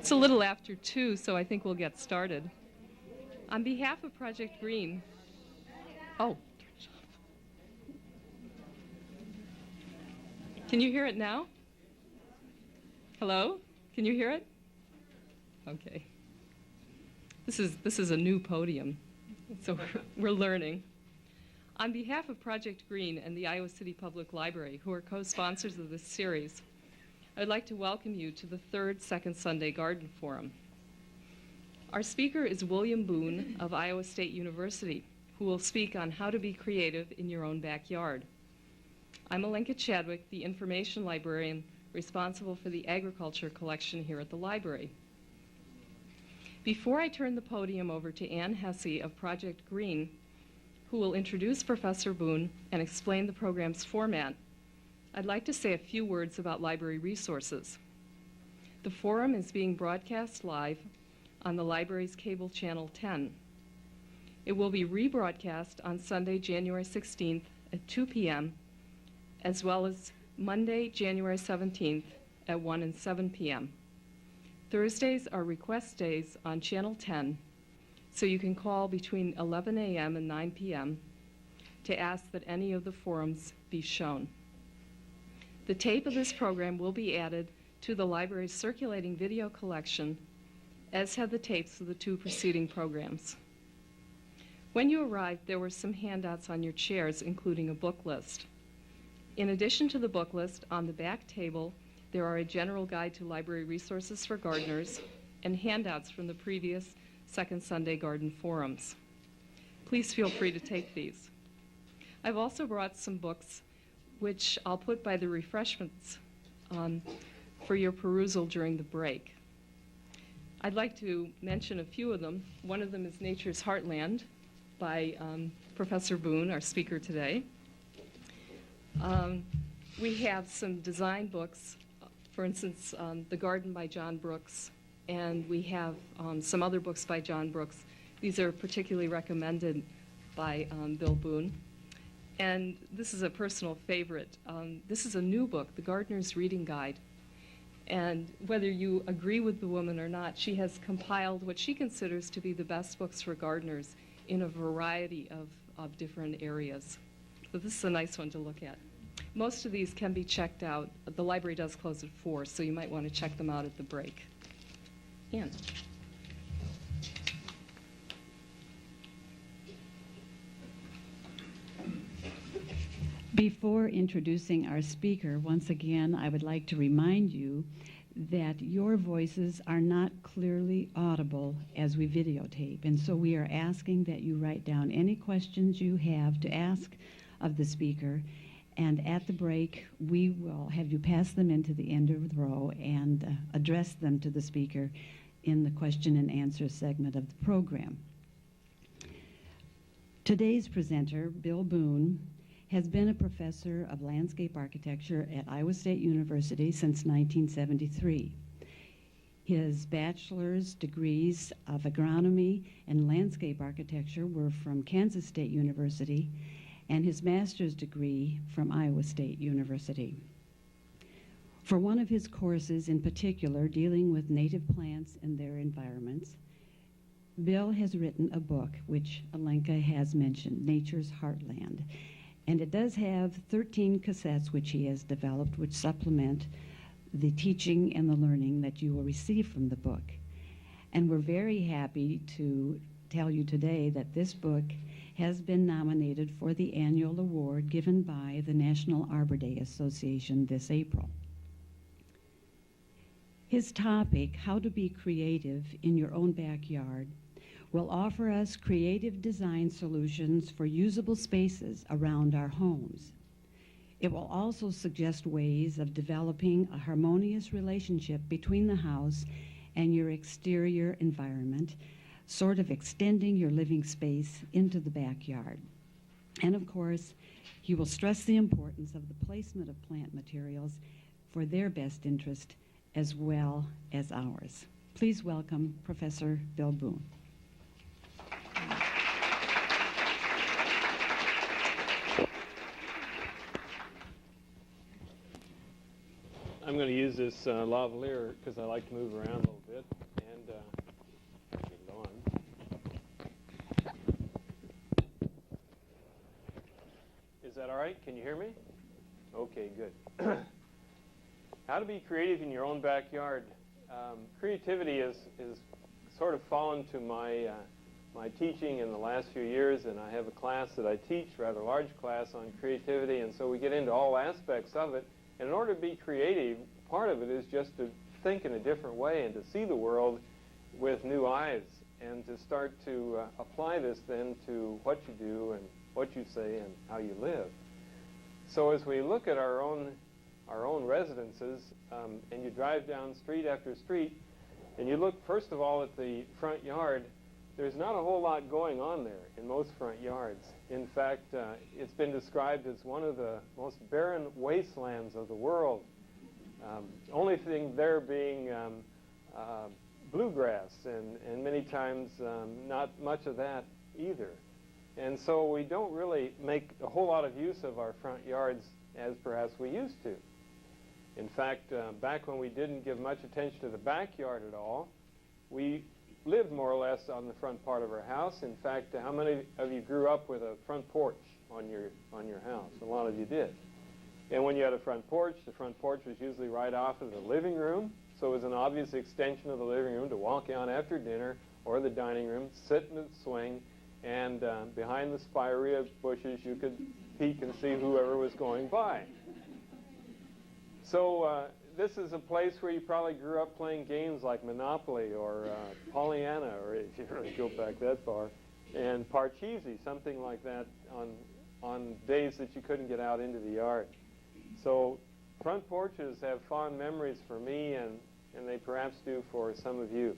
It's a little after 2, so I think we'll get started. On behalf of Project Green, can you hear it now? Hello? Can you hear it? Okay. This is a new podium, so we're learning. On behalf of Project Green and the Iowa City Public Library, who are co-sponsors of this series, I'd like to welcome you to the third Second Sunday Garden Forum. Our speaker is William Boone of Iowa State University, who will speak on how to be creative in your own backyard. I'm Alenka Chadwick, the information librarian responsible for the agriculture collection here at the library. Before I turn the podium over to Ann Hesse of Project Green, who will introduce Professor Boone and explain the program's format, I'd like to say a few words about library resources. The forum is being broadcast live on the library's cable channel 10. It will be rebroadcast on Sunday, January 16th at 2 p.m., as well as Monday, January 17th at 1 and 7 p.m. Thursdays are request days on Channel 10, so you can call between 11 a.m. and 9 p.m. to ask that any of the forums be shown. The tape of this program will be added to the library's circulating video collection, as have the tapes of the two preceding programs. When you arrived, there were some handouts on your chairs, including a book list. In addition to the book list, on the back table, there are a general guide to library resources for gardeners and handouts from the previous Second Sunday Garden Forums. Please feel free to take these. I've also brought some books which I'll put by the refreshments for your perusal during the break. I'd like to mention a few of them. One of them is Nature's Heartland by Professor Boone, our speaker today. We have some design books, for instance, The Garden by John Brooks, and we have some other books by John Brooks. These are particularly recommended by Bill Boone. And this is a personal favorite. This is a new book, The Gardener's Reading Guide. And whether you agree with the woman or not, she has compiled what she considers to be the best books for gardeners in a variety of different areas. So this is a nice one to look at. Most of these can be checked out. The library does close at 4, so you might want to check them out at the break. Ann. Before introducing our speaker, once again, I would like to remind you that your voices are not clearly audible as we videotape, and so we are asking that you write down any questions you have to ask of the speaker, and at the break, we will have you pass them into the end of the row and address them to the speaker in the question and answer segment of the program. Today's presenter, Bill Boone, has been a professor of landscape architecture at Iowa State University since 1973. His bachelor's degrees of agronomy and landscape architecture were from Kansas State University, and his master's degree from Iowa State University. For one of his courses in particular, dealing with native plants and their environments, Bill has written a book, which Alenka has mentioned, Nature's Heartland. And it does have 13 cassettes which he has developed, which supplement the teaching and the learning that you will receive from the book. And we're very happy to tell you today that this book has been nominated for the annual award given by the National Arbor Day Association this April. His topic, How to Be Creative in Your Own Backyard, will offer us creative design solutions for usable spaces around our homes. It will also suggest ways of developing a harmonious relationship between the house and your exterior environment, sort of extending your living space into the backyard. And of course, he will stress the importance of the placement of plant materials for their best interest as well as ours. Please welcome Professor Bill Boone. I'm I'm going to use this lavalier because I like to move around a little bit. And get it on. Is that all right? Can you hear me? Okay, good. How to be creative in your own backyard. Creativity is sort of fallen to my teaching in the last few years, and I have a class that I teach, rather large class, on creativity, and so we get into all aspects of it. And in order to be creative, part of it is just to think in a different way and to see the world with new eyes, and to start to apply this then to what you do and what you say and how you live. So as we look at our own residences, and you drive down street after street, and you look first of all at the front yard, there's not a whole lot going on there in most front yards. In fact, it's been described as one of the most barren wastelands of the world. Only thing there being bluegrass, and many times not much of that either. And so we don't really make a whole lot of use of our front yards as perhaps we used to. In fact, back when we didn't give much attention to the backyard at all, we lived more or less on the front part of our house. In fact, how many of you grew up with a front porch on your house? A lot of you did. And when you had a front porch, the front porch was usually right off of the living room, so it was an obvious extension of the living room to walk out after dinner, or the dining room, sit in the swing, and behind the spirea bushes you could peek and see whoever was going by. So this is a place where you probably grew up playing games like Monopoly or Pollyanna, or if you really go back that far, and Parcheesi, something like that on days that you couldn't get out into the yard. So front porches have fond memories for me, and they perhaps do for some of you.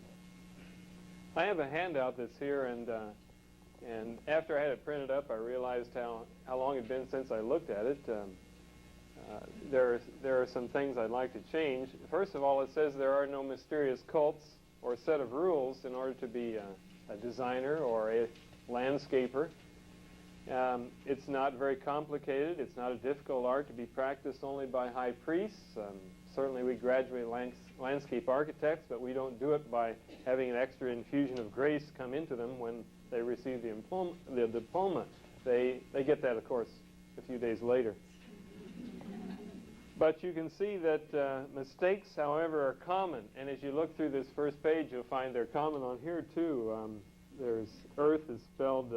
I have a handout that's here, and after I had it printed up, I realized how long it had been since I looked at it. There are some things I'd like to change. First of all, it says there are no mysterious cults or set of rules in order to be a designer or a landscaper. It's not very complicated. It's not a difficult art to be practiced only by high priests. Certainly we graduate landscape architects, but we don't do it by having an extra infusion of grace come into them when they receive the diploma. They get that, of course, a few days later. But you can see that mistakes, however, are common. And as you look through this first page, you'll find they're common on here, too. There's earth is spelled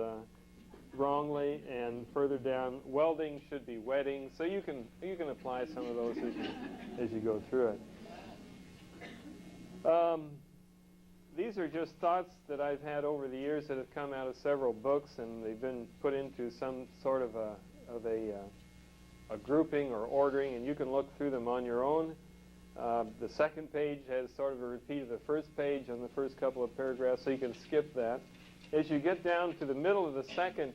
wrongly, and further down, welding should be wedding. So you can apply some of those as you go through it. These are just thoughts that I've had over the years that have come out of several books, and they've been put into some sort of a grouping or ordering, and you can look through them on your own. The second page has sort of a repeat of the first page on the first couple of paragraphs, so you can skip that. As you get down to the middle of the second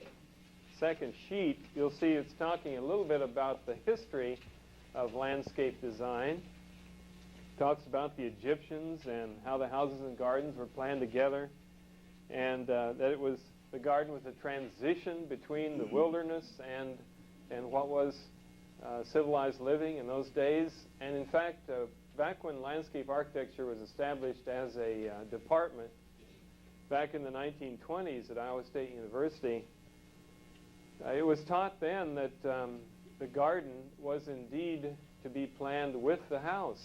sheet, you'll see it's talking a little bit about the history of landscape design. It talks about the Egyptians and how the houses and gardens were planned together, and that the garden was a transition between the wilderness and what was civilized living in those days. And in fact, back when landscape architecture was established as a department, back in the 1920s at Iowa State University, it was taught then that the garden was indeed to be planned with the house.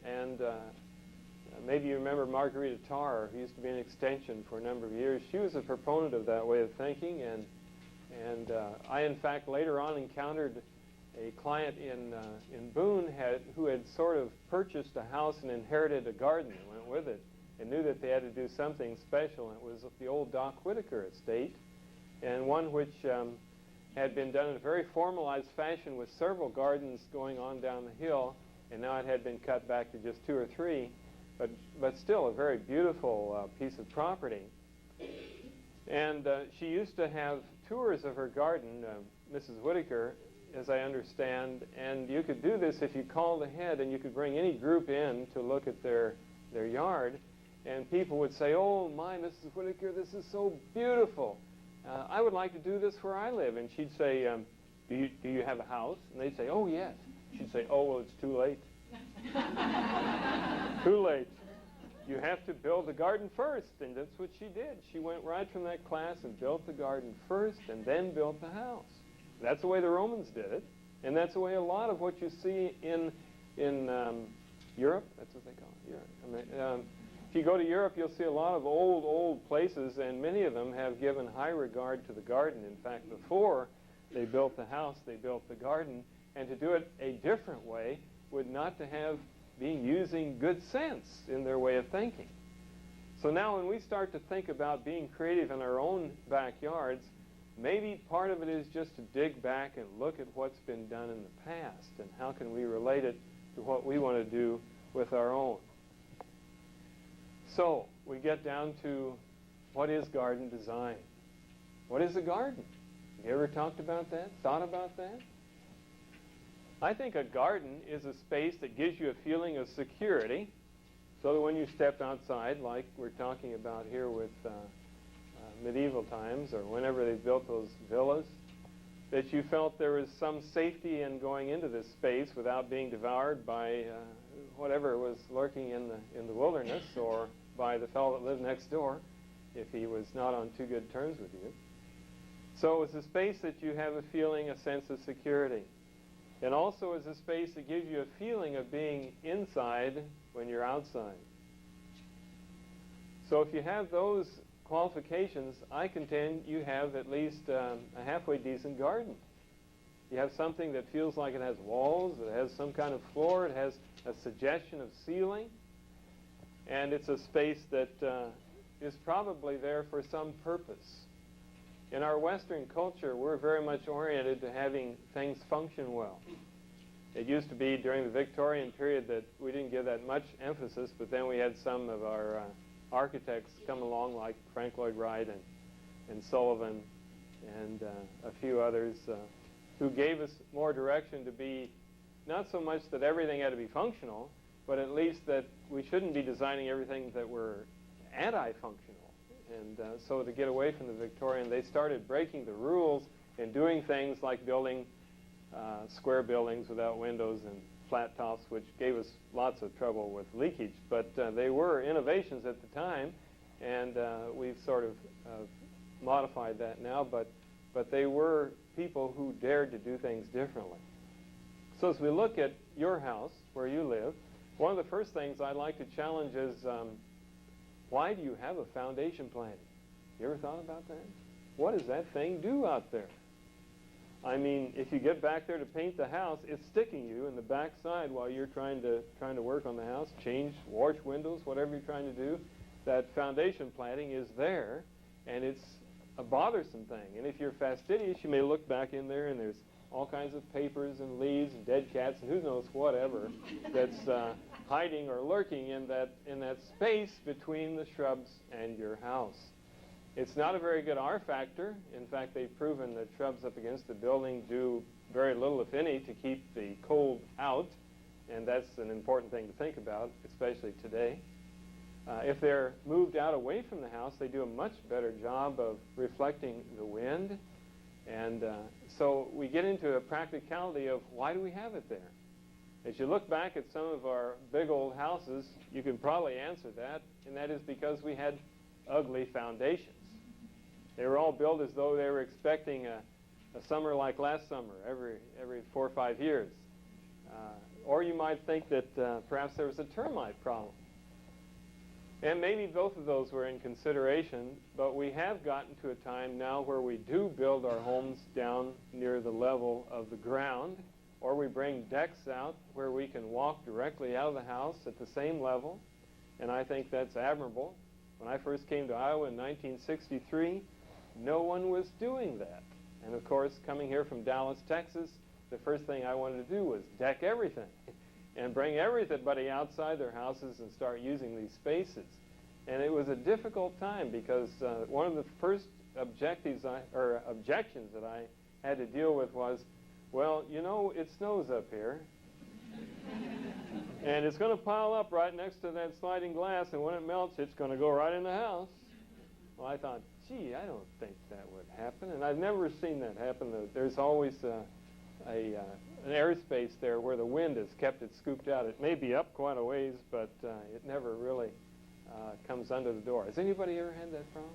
And maybe you remember Margarita Tarr, who used to be an extension for a number of years. She was a proponent of that way of thinking, and I, in fact, later on encountered a client in Boone who had sort of purchased a house and inherited a garden that went with it, and knew that they had to do something special. And it was the old Doc Whitaker estate, and one which had been done in a very formalized fashion with several gardens going on down the hill, and now it had been cut back to just 2 or 3, but still a very beautiful piece of property. And she used to have tours of her garden, Mrs. Whitaker, as I understand, and you could do this if you called ahead, and you could bring any group in to look at their yard, and people would say, "Oh my, Mrs. Whitaker, this is so beautiful. I would like to do this where I live." And she'd say, do you have a house? And they'd say, "Oh yes." She'd say, "Oh, well, it's too late." Too late. You have to build the garden first, and that's what she did. She went right from that class and built the garden first and then built the house. That's the way the Romans did it, and that's the way a lot of what you see in Europe, that's what they call it, Europe. If you go to Europe, you'll see a lot of old places, and many of them have given high regard to the garden. In fact, before they built the house, they built the garden, and to do it a different way would not to have been using good sense in their way of thinking. So now when we start to think about being creative in our own backyards, maybe part of it is just to dig back and look at what's been done in the past and how can we relate it to what we want to do with our own. So we get down to what is garden design? What is a garden? Have you ever talked about that? Thought about that? I think a garden is a space that gives you a feeling of security so that when you step outside, like we're talking about here with medieval times or whenever they built those villas, that you felt there was some safety in going into this space without being devoured by whatever was lurking in the wilderness or by the fellow that lived next door if he was not on too good terms with you. So it's a space that you have a feeling, a sense of security. And also is a space that gives you a feeling of being inside when you're outside. So if you have those qualifications, I contend you have at least a halfway decent garden. You have something that feels like it has walls, it has some kind of floor, it has a suggestion of ceiling, and it's a space that is probably there for some purpose. In our Western culture, we're very much oriented to having things function well. It used to be during the Victorian period that we didn't give that much emphasis, but then we had some of our architects come along like Frank Lloyd Wright and Sullivan and a few others who gave us more direction to be not so much that everything had to be functional, but at least that we shouldn't be designing everything that were anti-functional. And so to get away from the Victorian, they started breaking the rules and doing things like building square buildings without windows and flat tops, which gave us lots of trouble with leakage. But they were innovations at the time, and we've sort of modified that now. But they were people who dared to do things differently. So as we look at your house, where you live, one of the first things I'd like to challenge is why do you have a foundation planting? You ever thought about that? What does that thing do out there? I mean, if you get back there to paint the house, it's sticking you in the back side while you're trying to work on the house, change, wash windows, whatever you're trying to do. That foundation planting is there, and it's a bothersome thing. And if you're fastidious, you may look back in there, and there's all kinds of papers and leaves and dead cats and who knows whatever that's hiding or lurking in that space between the shrubs and your house. It's not a very good R factor. In fact, they've proven that shrubs up against the building do very little, if any, to keep the cold out, and that's an important thing to think about, especially today. If they're moved out away from the house, they do a much better job of reflecting the wind. And so we get into a practicality of why do we have it there? As you look back at some of our big old houses, you can probably answer that, and that is because we had ugly foundations. They were all built as though they were expecting a summer like last summer, every 4 or 5 years. Or you might think that perhaps there was a termite problem. And maybe both of those were in consideration, but we have gotten to a time now where we do build our homes down near the level of the ground, or we bring decks out where we can walk directly out of the house at the same level, and I think that's admirable. When I first came to Iowa in 1963, no one was doing that. And of course, coming here from Dallas, Texas, the first thing I wanted to do was deck everything and bring everybody outside their houses and start using these spaces. And it was a difficult time because one of the first objections that I had to deal with was, well, you know, it snows up here. And it's going to pile up right next to that sliding glass, and when it melts, it's going to go right in the house. Well, I thought, gee, I don't think that would happen. And I've never seen that happen. There's always an airspace there where the wind has kept it scooped out. It may be up quite a ways, but it never really comes under the door. Has anybody ever had that problem?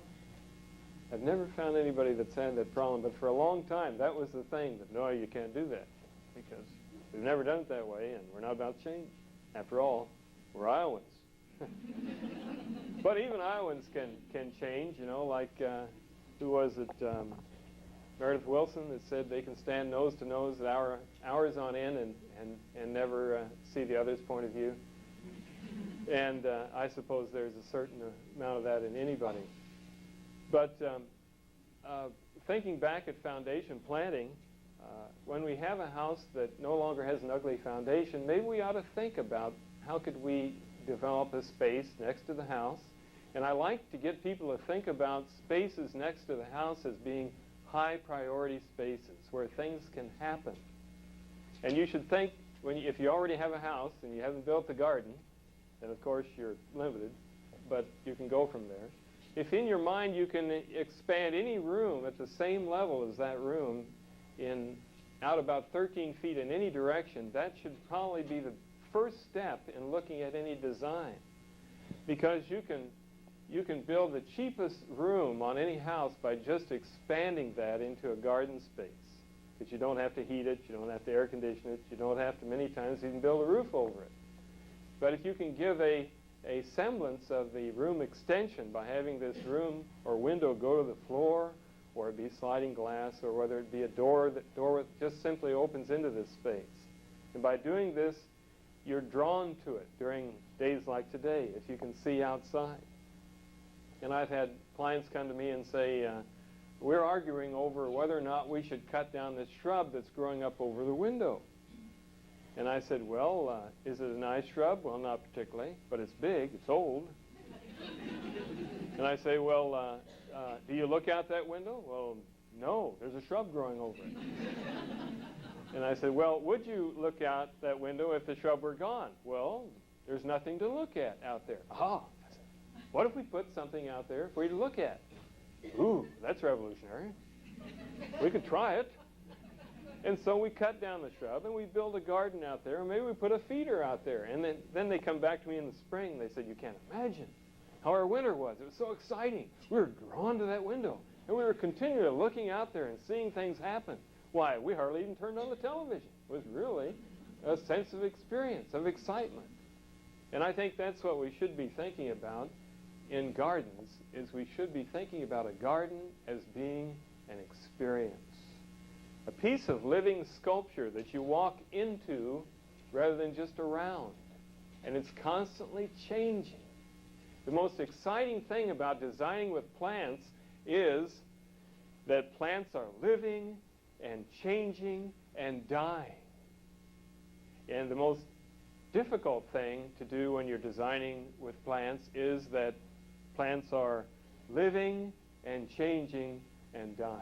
I've never found anybody that's had that problem, but for a long time that was the thing, that no, you can't do that, because we've never done it that way, and we're not about to change. After all, we're Iowans. But even Iowans can change, you know, like, who was it, Meredith Wilson, that said they can stand nose to nose hours on end and never see the other's point of view. And I suppose there's a certain amount of that in anybody. But thinking back at foundation planting, when we have a house that no longer has an ugly foundation, maybe we ought to think about how could we develop a space next to the house. And I like to get people to think about spaces next to the house as being high priority spaces where things can happen. And you should think, if you already have a house and you haven't built a garden, then of course you're limited, but you can go from there. If in your mind you can expand any room at the same level as that room out about 13 feet in any direction, that should probably be the first step in looking at any design. Because you can build the cheapest room on any house by just expanding that into a garden space. Because you don't have to heat it, you don't have to air condition it, you don't have to many times even build a roof over it. But if you can give a semblance of the room extension by having this room or window go to the floor, or it be sliding glass, or whether it be a door that just simply opens into this space. And by doing this, you're drawn to it during days like today, if you can see outside. And I've had clients come to me and say, we're arguing over whether or not we should cut down this shrub that's growing up over the window. And I said, well, is it a nice shrub? Well, not particularly, but it's big, it's old. And I say, well, do you look out that window? Well, no, there's a shrub growing over it. And I said, well, would you look out that window if the shrub were gone? Well, there's nothing to look at out there. Ah, I said, what if we put something out there for you to look at? Ooh, that's revolutionary. We could try it. And so we cut down the shrub and we build a garden out there, and maybe we put a feeder out there. And then they come back to me in the spring. They said, you can't imagine how our winter was. It was so exciting. We were drawn to that window. And we were continually looking out there and seeing things happen. Why, we hardly even turned on the television. It was really a sense of experience, of excitement. And I think that's what we should be thinking about in gardens, is we should be thinking about a garden as being an experience. A piece of living sculpture that you walk into rather than just around. And it's constantly changing. The most exciting thing about designing with plants is that plants are living and changing and dying. And the most difficult thing to do when you're designing with plants is that plants are living and changing and dying.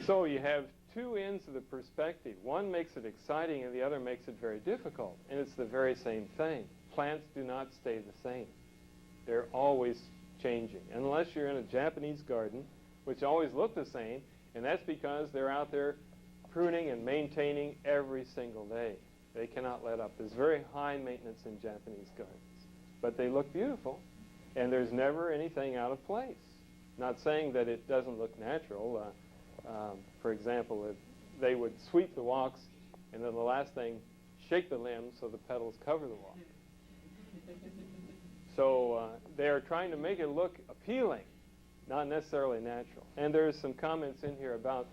So you have two ends of the perspective. One makes it exciting and the other makes it very difficult. And it's the very same thing. Plants do not stay the same. They're always changing. Unless you're in a Japanese garden, which always look the same, and that's because they're out there pruning and maintaining every single day. They cannot let up. There's very high maintenance in Japanese gardens. But they look beautiful, and there's never anything out of place. Not saying that it doesn't look natural. For example, if they would sweep the walks, and then the last thing, shake the limbs so the petals cover the walk. So they are trying to make it look appealing, not necessarily natural. And there's some comments in here about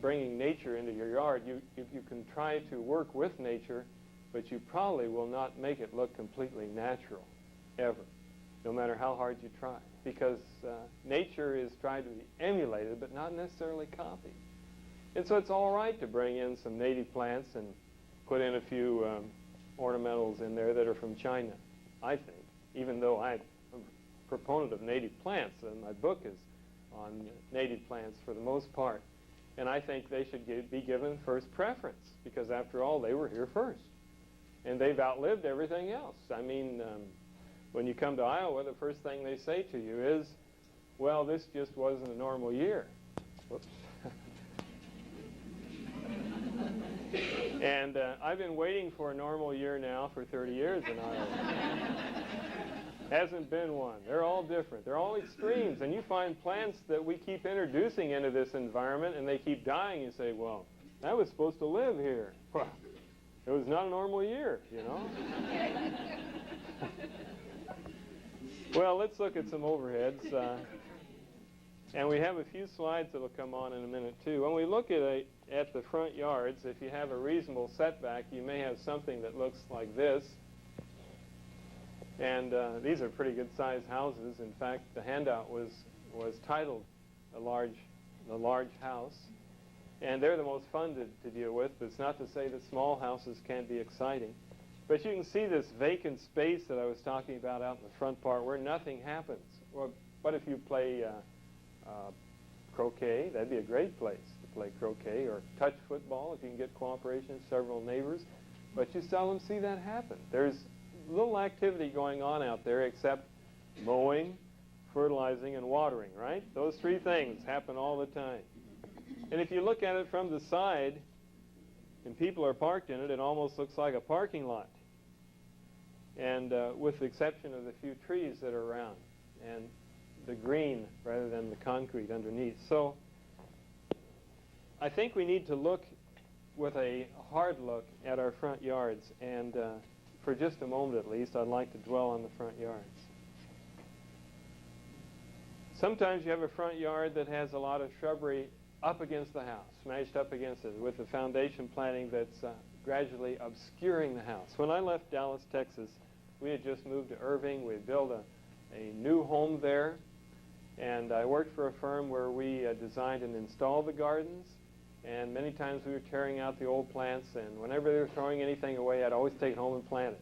bringing nature into your yard. You can try to work with nature, but you probably will not make it look completely natural, ever, no matter how hard you try. Because nature is trying to be emulated, but not necessarily copied. And so it's all right to bring in some native plants and put in a few ornamentals in there that are from China, I think, even though I'm a proponent of native plants, and my book is on native plants for the most part. And I think they should be given first preference, because after all, they were here first. And they've outlived everything else. I mean, when you come to Iowa, the first thing they say to you is, well, this just wasn't a normal year. Whoops. And I've been waiting for a normal year now for 30 years in Iowa. Hasn't been one. They're all different. They're all extremes. And you find plants that we keep introducing into this environment and they keep dying. You say, well, I was supposed to live here. Well, it was not a normal year, you know. Well, let's look at some overheads. And we have a few slides that will come on in a minute, too. When we look at the front yards, if you have a reasonable setback, you may have something that looks like this. And these are pretty good-sized houses. In fact, the handout was titled The Large House. And they're the most fun to deal with, but it's not to say that small houses can't be exciting. But you can see this vacant space that I was talking about out in the front part where nothing happens. Well, what if you play croquet? That'd be a great place to play croquet, or touch football if you can get cooperation of several neighbors. But you seldom see that happen. There's little activity going on out there except mowing, fertilizing, and watering, right? Those three things happen all the time. And if you look at it from the side, and people are parked in it, it almost looks like a parking lot. And with the exception of the few trees that are around, and the green rather than the concrete underneath. So I think we need to look with a hard look at our front yards. And for just a moment at least, I'd like to dwell on the front yards. Sometimes you have a front yard that has a lot of shrubbery up against the house, smashed up against it, with the foundation planting that's gradually obscuring the house. When I left Dallas, Texas, we had just moved to Irving. We had built a new home there, and I worked for a firm where we designed and installed the gardens, and many times we were tearing out the old plants, and whenever they were throwing anything away, I'd always take it home and plant it.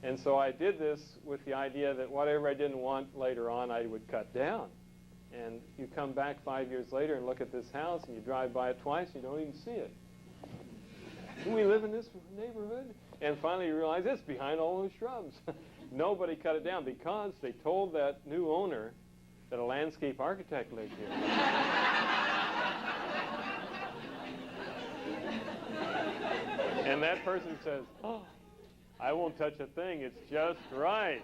And so I did this with the idea that whatever I didn't want later on, I would cut down. And you come back 5 years later and look at this house, and you drive by it twice, and you don't even see it. We live in this neighborhood? And finally you realize it's behind all those shrubs. Nobody cut it down because they told that new owner that a landscape architect lived here. And that person says, oh, I won't touch a thing, it's just right.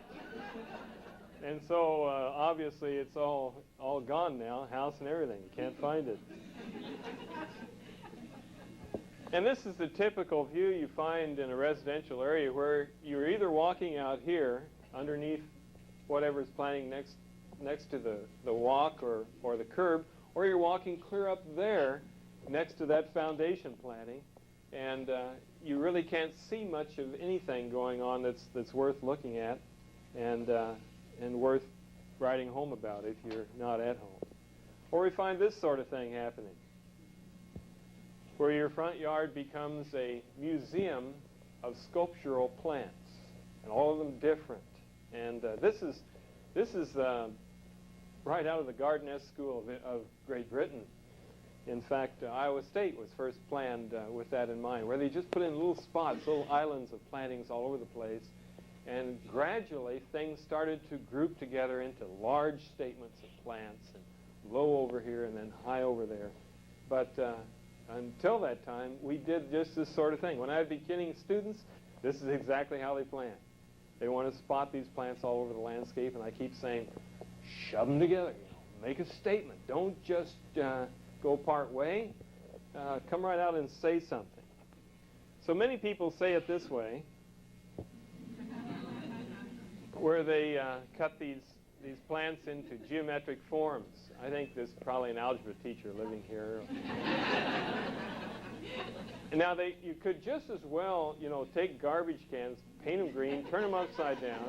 And so, obviously, it's all gone now, house and everything. You can't find it. And this is the typical view you find in a residential area where you're either walking out here underneath whatever's planting next to the walk or the curb, or you're walking clear up there next to that foundation planting, and you really can't see much of anything going on that's worth looking at, and worth writing home about if you're not at home. Or we find this sort of thing happening, where your front yard becomes a museum of sculptural plants, and all of them different. And this is right out of the Garden-esque School of Great Britain. In fact, Iowa State was first planned with that in mind, where they just put in little spots, little islands of plantings all over the place. And gradually, things started to group together into large statements of plants, and low over here and then high over there. But until that time, we did just this sort of thing. When I had beginning students, this is exactly how they plant. They want to spot these plants all over the landscape, and I keep saying, shove them together, make a statement. Don't just go part way. Come right out and say something. So many people say it this way, where they cut these plants into geometric forms. I think there's probably an algebra teacher living here. And now you could just as well, take garbage cans, paint them green, turn them upside down,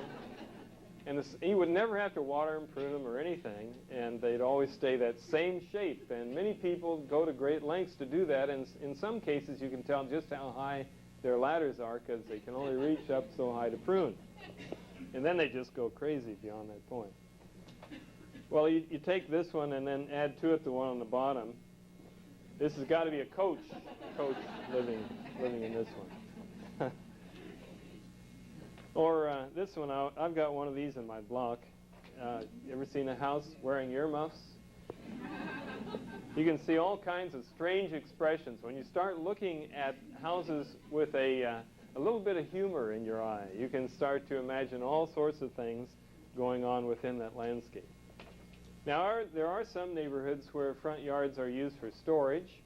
and you would never have to water them, prune them, or anything, and they'd always stay that same shape. And many people go to great lengths to do that, and in some cases you can tell just how high their ladders are because they can only reach up so high to prune. And then they just go crazy beyond that point. Well, you take this one and then add to it the one on the bottom. This has got to be a coach living in this one. Or this one, I've got one of these in my block. You ever seen a house wearing earmuffs? You can see all kinds of strange expressions. When you start looking at houses with a little bit of humor in your eye, you can start to imagine all sorts of things going on within that landscape. Now, there are some neighborhoods where front yards are used for storage,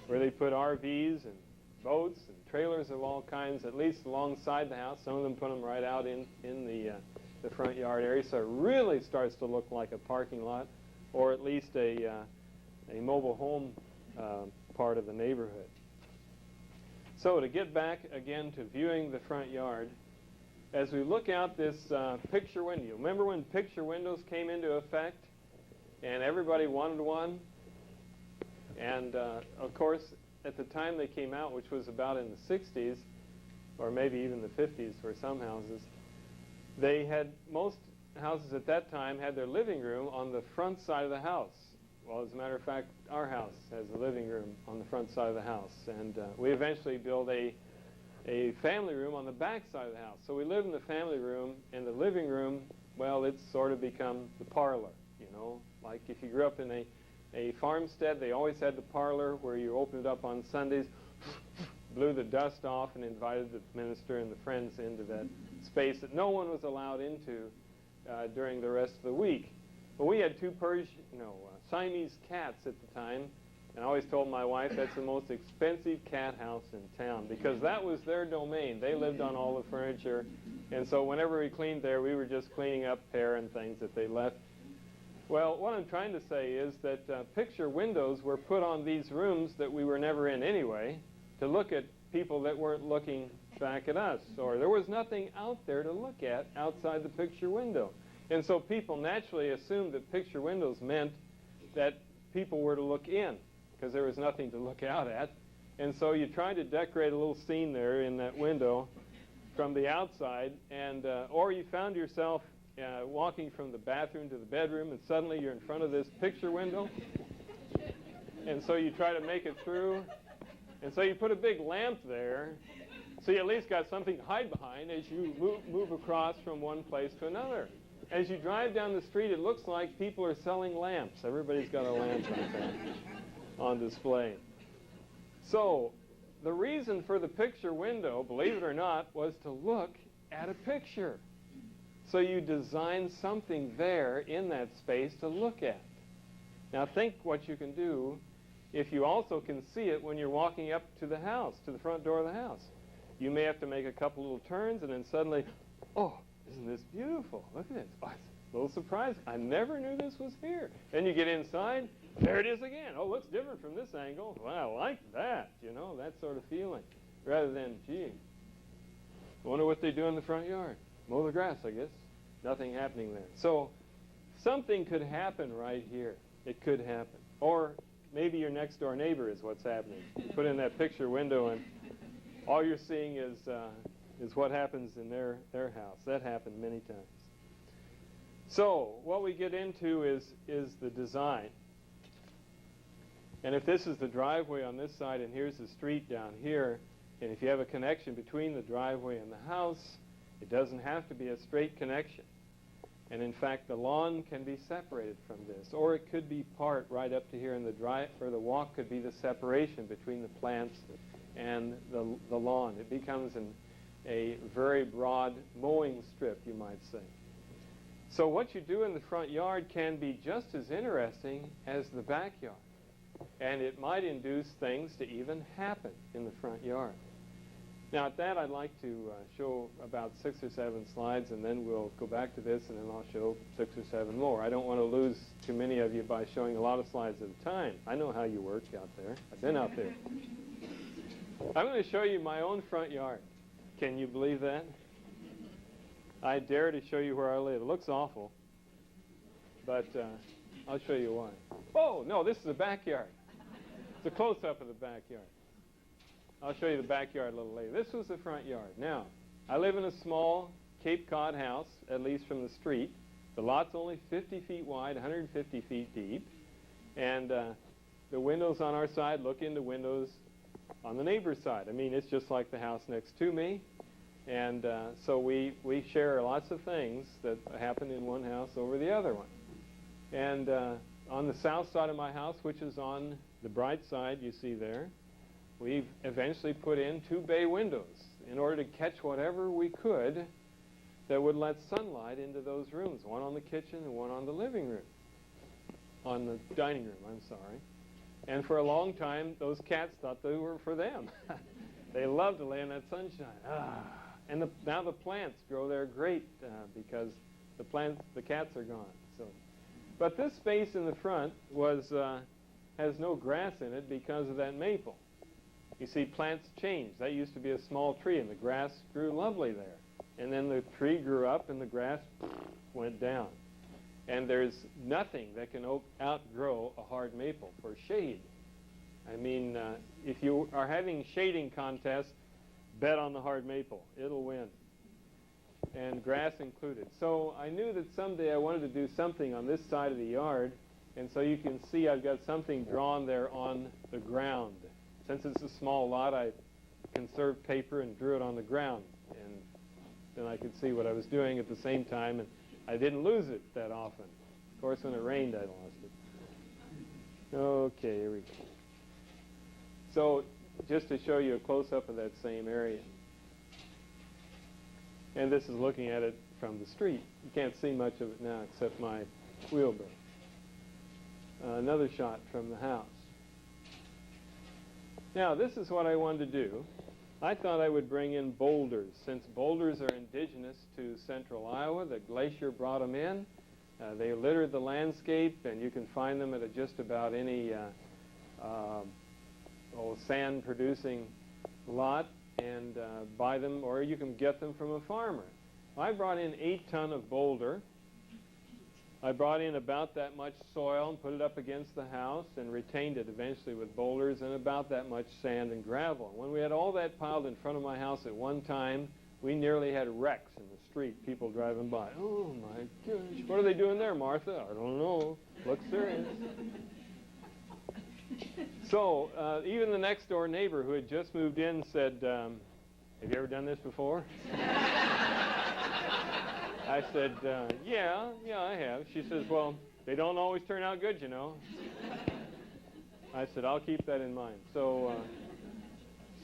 where they put RVs and boats and trailers of all kinds, at least alongside the house. Some of them put them right out in the front yard area, so it really starts to look like a parking lot, or at least a mobile home part of the neighborhood. So to get back again to viewing the front yard, as we look out this picture window, remember when picture windows came into effect and everybody wanted one? And of course, at the time they came out, which was about in the 60s, or maybe even the 50s for some houses, most houses at that time had their living room on the front side of the house. Well, as a matter of fact, our house has a living room on the front side of the house. And we eventually built a family room on the back side of the house. So we live in the family room, and the living room, well, it's sort of become the parlor, you know. Like if you grew up in a farmstead, they always had the parlor where you opened it up on Sundays, blew the dust off, and invited the minister and the friends into that space that no one was allowed into during the rest of the week. But we had two Siamese cats at the time, and I always told my wife that's the most expensive cat house in town because that was their domain. They lived on all the furniture, and so whenever we cleaned there, we were just cleaning up hair and things that they left. Well, what I'm trying to say is that picture windows were put on these rooms that we were never in anyway to look at people that weren't looking back at us, or there was nothing out there to look at outside the picture window. And so people naturally assumed that picture windows meant that people were to look in because there was nothing to look out at. And so you tried to decorate a little scene there in that window from the outside, and or you found yourself walking from the bathroom to the bedroom, and suddenly you're in front of this picture window. And so you try to make it through. And so you put a big lamp there, so you at least got something to hide behind as you move across from one place to another. As you drive down the street, it looks like people are selling lamps. Everybody's got a lamp on display. So the reason for the picture window, believe it or not, was to look at a picture. So you design something there in that space to look at. Now think what you can do if you also can see it when you're walking up to the house, to the front door of the house. You may have to make a couple little turns, and then suddenly, oh, isn't this beautiful? Look at this. Oh, it's a little surprising. I never knew this was here. Then you get inside, there it is again. Oh, it looks different from this angle. Well, I like that, you know, that sort of feeling. Rather than, gee, I wonder what they do in the front yard. Mow the grass, I guess. Nothing happening there. So something could happen right here. It could happen. Or maybe your next door neighbor is what's happening. You put in that picture window and all you're seeing is what happens in their house. That happened many times. So what we get into is the design. And if this is the driveway on this side and here's the street down here, and if you have a connection between the driveway and the house, it doesn't have to be a straight connection. And in fact, the lawn can be separated from this, or it could be part right up to here, and the walk could be the separation between the plants and the lawn. It becomes a very broad mowing strip, you might say. So what you do in the front yard can be just as interesting as the backyard, and it might induce things to even happen in the front yard. Now at that, I'd like to show about 6 or 7 slides, and then we'll go back to this, and then I'll show 6 or 7 more. I don't want to lose too many of you by showing a lot of slides at a time. I know how you work out there. I've been out there. I'm going to show you my own front yard. Can you believe that? I dare to show you where I live. It looks awful, but I'll show you why. Oh, no, this is the backyard. It's a close-up of the backyard. I'll show you the backyard a little later. This was the front yard. Now, I live in a small Cape Cod house, at least from the street. The lot's only 50 feet wide, 150 feet deep, and the windows on our side look into windows on the neighbor's side. I mean, it's just like the house next to me, and so we share lots of things that happen in one house over the other one. And On the south side of my house, which is on the bright side you see there, we've eventually put in 2 bay windows in order to catch whatever we could that would let sunlight into those rooms, one on the kitchen and one on the living room, on the dining room, I'm sorry. And for a long time, those cats thought they were for them. They loved to lay in that sunshine. And now the plants grow there great because the cats are gone. But this space in the front has no grass in it because of that maple. You see, plants change. That used to be a small tree, and the grass grew lovely there. And then the tree grew up, and the grass went down. And there's nothing that can outgrow a hard maple for shade. I mean, if you are having shading contests, bet on the hard maple. It'll win. And grass included. So I knew that someday I wanted to do something on this side of the yard, and so you can see I've got something drawn there on the ground. Since it's a small lot, I conserved paper and drew it on the ground, and then I could see what I was doing at the same time, and I didn't lose it that often. Of course, when it rained, I lost it. Okay, here we go. So just to show you a close-up of that same area. And this is looking at it from the street. You can't see much of it now except my wheelbarrow. Another shot from the house. Now, this is what I wanted to do. I thought I would bring in boulders. Since boulders are indigenous to central Iowa, the glacier brought them in. They littered the landscape, and you can find them at just about any sand-producing lot and buy them, or you can get them from a farmer. I brought in 8 ton of boulder. I brought in about that much soil and put it up against the house and retained it eventually with boulders and about that much sand and gravel. When we had all that piled in front of my house at one time, we nearly had wrecks in the street, people driving by. Oh my gosh, what are they doing there, Martha? I don't know. Looks serious. So even the next door neighbor who had just moved in said, have you ever done this before? I said, yeah, I have. She says, well, they don't always turn out good, you know. I said, I'll keep that in mind. So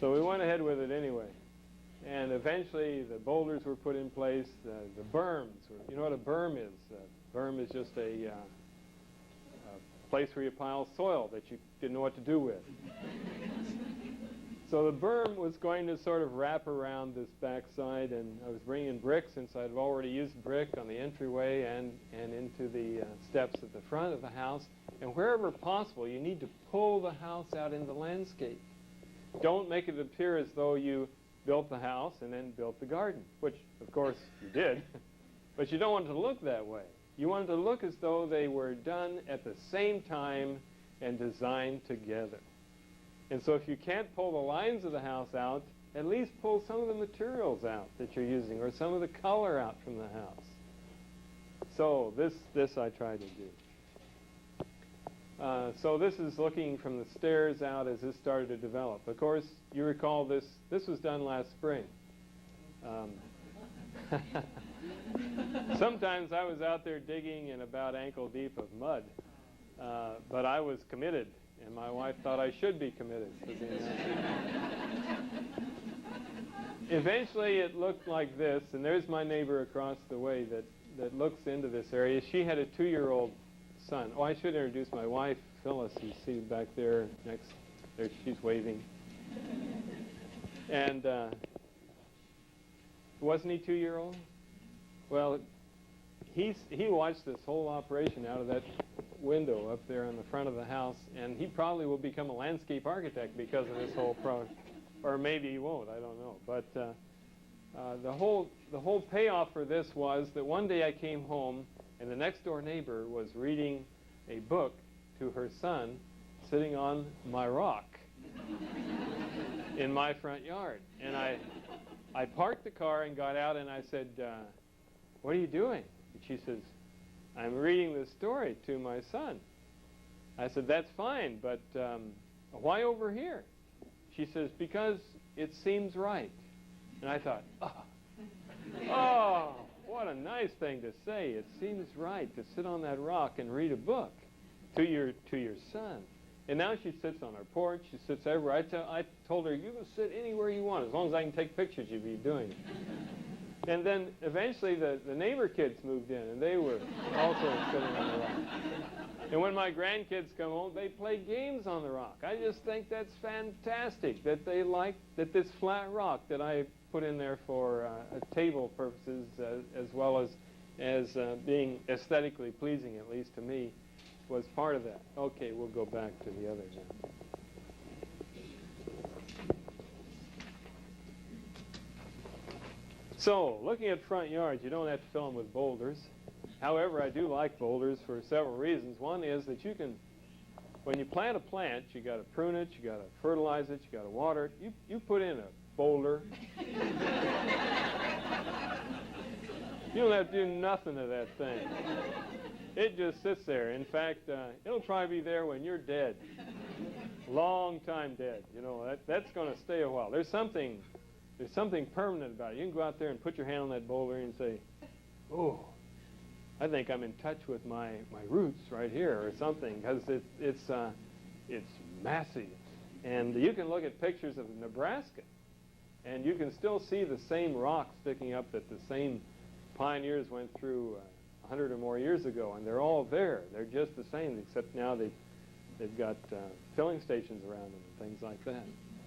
we went ahead with it anyway. And eventually the boulders were put in place. The berms, you know what a berm is? A berm is just a place where you pile soil that you didn't know what to do with. So the berm was going to sort of wrap around this backside, and I was bringing bricks since I'd already used brick on the entryway and into the steps at the front of the house. And wherever possible, you need to pull the house out in the landscape. Don't make it appear as though you built the house and then built the garden, which, of course, you did. But you don't want it to look that way. You want it to look as though they were done at the same time and designed together. And so if you can't pull the lines of the house out, at least pull some of the materials out that you're using or some of the color out from the house. So this I try to do. So this is looking from the stairs out as this started to develop. Of course, you recall this was done last spring. Sometimes I was out there digging in about ankle deep of mud, but I was committed, and my wife thought I should be committed. Eventually it looked like this, and there's my neighbor across the way that looks into this area. She had a 2-year-old son. Oh, I should introduce my wife, Phyllis, who's seated back there next. There, she's waving. And wasn't he 2-year-old? Well, he watched this whole operation out of that window up there on the front of the house, and he probably will become a landscape architect because of this whole project. Or maybe he won't, I don't know. But the whole payoff for this was that one day I came home, and the next door neighbor was reading a book to her son sitting on my rock in my front yard. And I parked the car and got out, and I said, what are you doing? And she says, I'm reading this story to my son. I said, that's fine, but why over here? She says, because it seems right. And I thought, oh, what a nice thing to say. It seems right to sit on that rock and read a book. to your son. And now she sits on our porch. She sits everywhere. I told her, you can sit anywhere you want, as long as I can take pictures of you doing it. And then eventually the neighbor kids moved in, and they were also sitting on the rock. And when my grandkids come home, they play games on the rock. I just think that's fantastic that they like that this flat rock that I put in there for table purposes as well as being aesthetically pleasing, at least to me, was part of that. Okay, we'll go back to the other now. So, looking at front yards, you don't have to fill them with boulders. However, I do like boulders for several reasons. One is that you can, when you plant a plant, you got to prune it, you got to fertilize it, you got to water it. You put in a boulder. You don't have to do nothing to that thing. It just sits there. In fact, it'll probably be there when you're dead. Long time dead. You know, that's going to stay a while. There's something permanent about it. You can go out there and put your hand on that boulder and say, oh, I think I'm in touch with my roots right here or something, because it's massive. And you can look at pictures of Nebraska, and you can still see the same rocks sticking up that the same pioneers went through 100 or more years ago, and they're all there. They're just the same, except now they've got filling stations around them and things like that,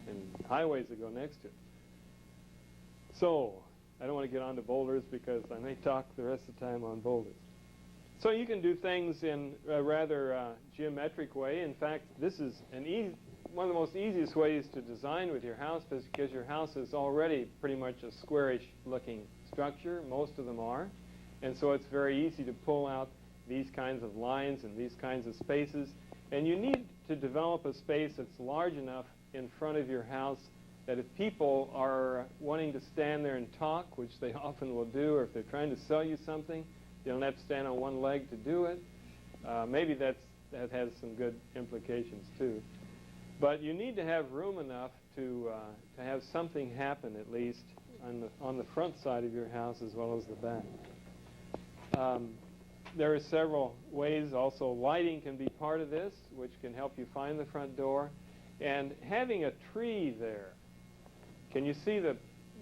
and highways that go next to it. So, I don't want to get on to boulders because I may talk the rest of the time on boulders. So you can do things in a rather geometric way. In fact, this is one of the most easiest ways to design with your house, because your house is already pretty much a squarish looking structure. Most of them are. And so it's very easy to pull out these kinds of lines and these kinds of spaces. And you need to develop a space that's large enough in front of your house that if people are wanting to stand there and talk, which they often will do, or if they're trying to sell you something, you don't have to stand on one leg to do it. Maybe that has some good implications too. But you need to have room enough to have something happen, at least on the front side of your house as well as the back. There are several ways. Also, lighting can be part of this, which can help you find the front door. And having a tree there. Can you see the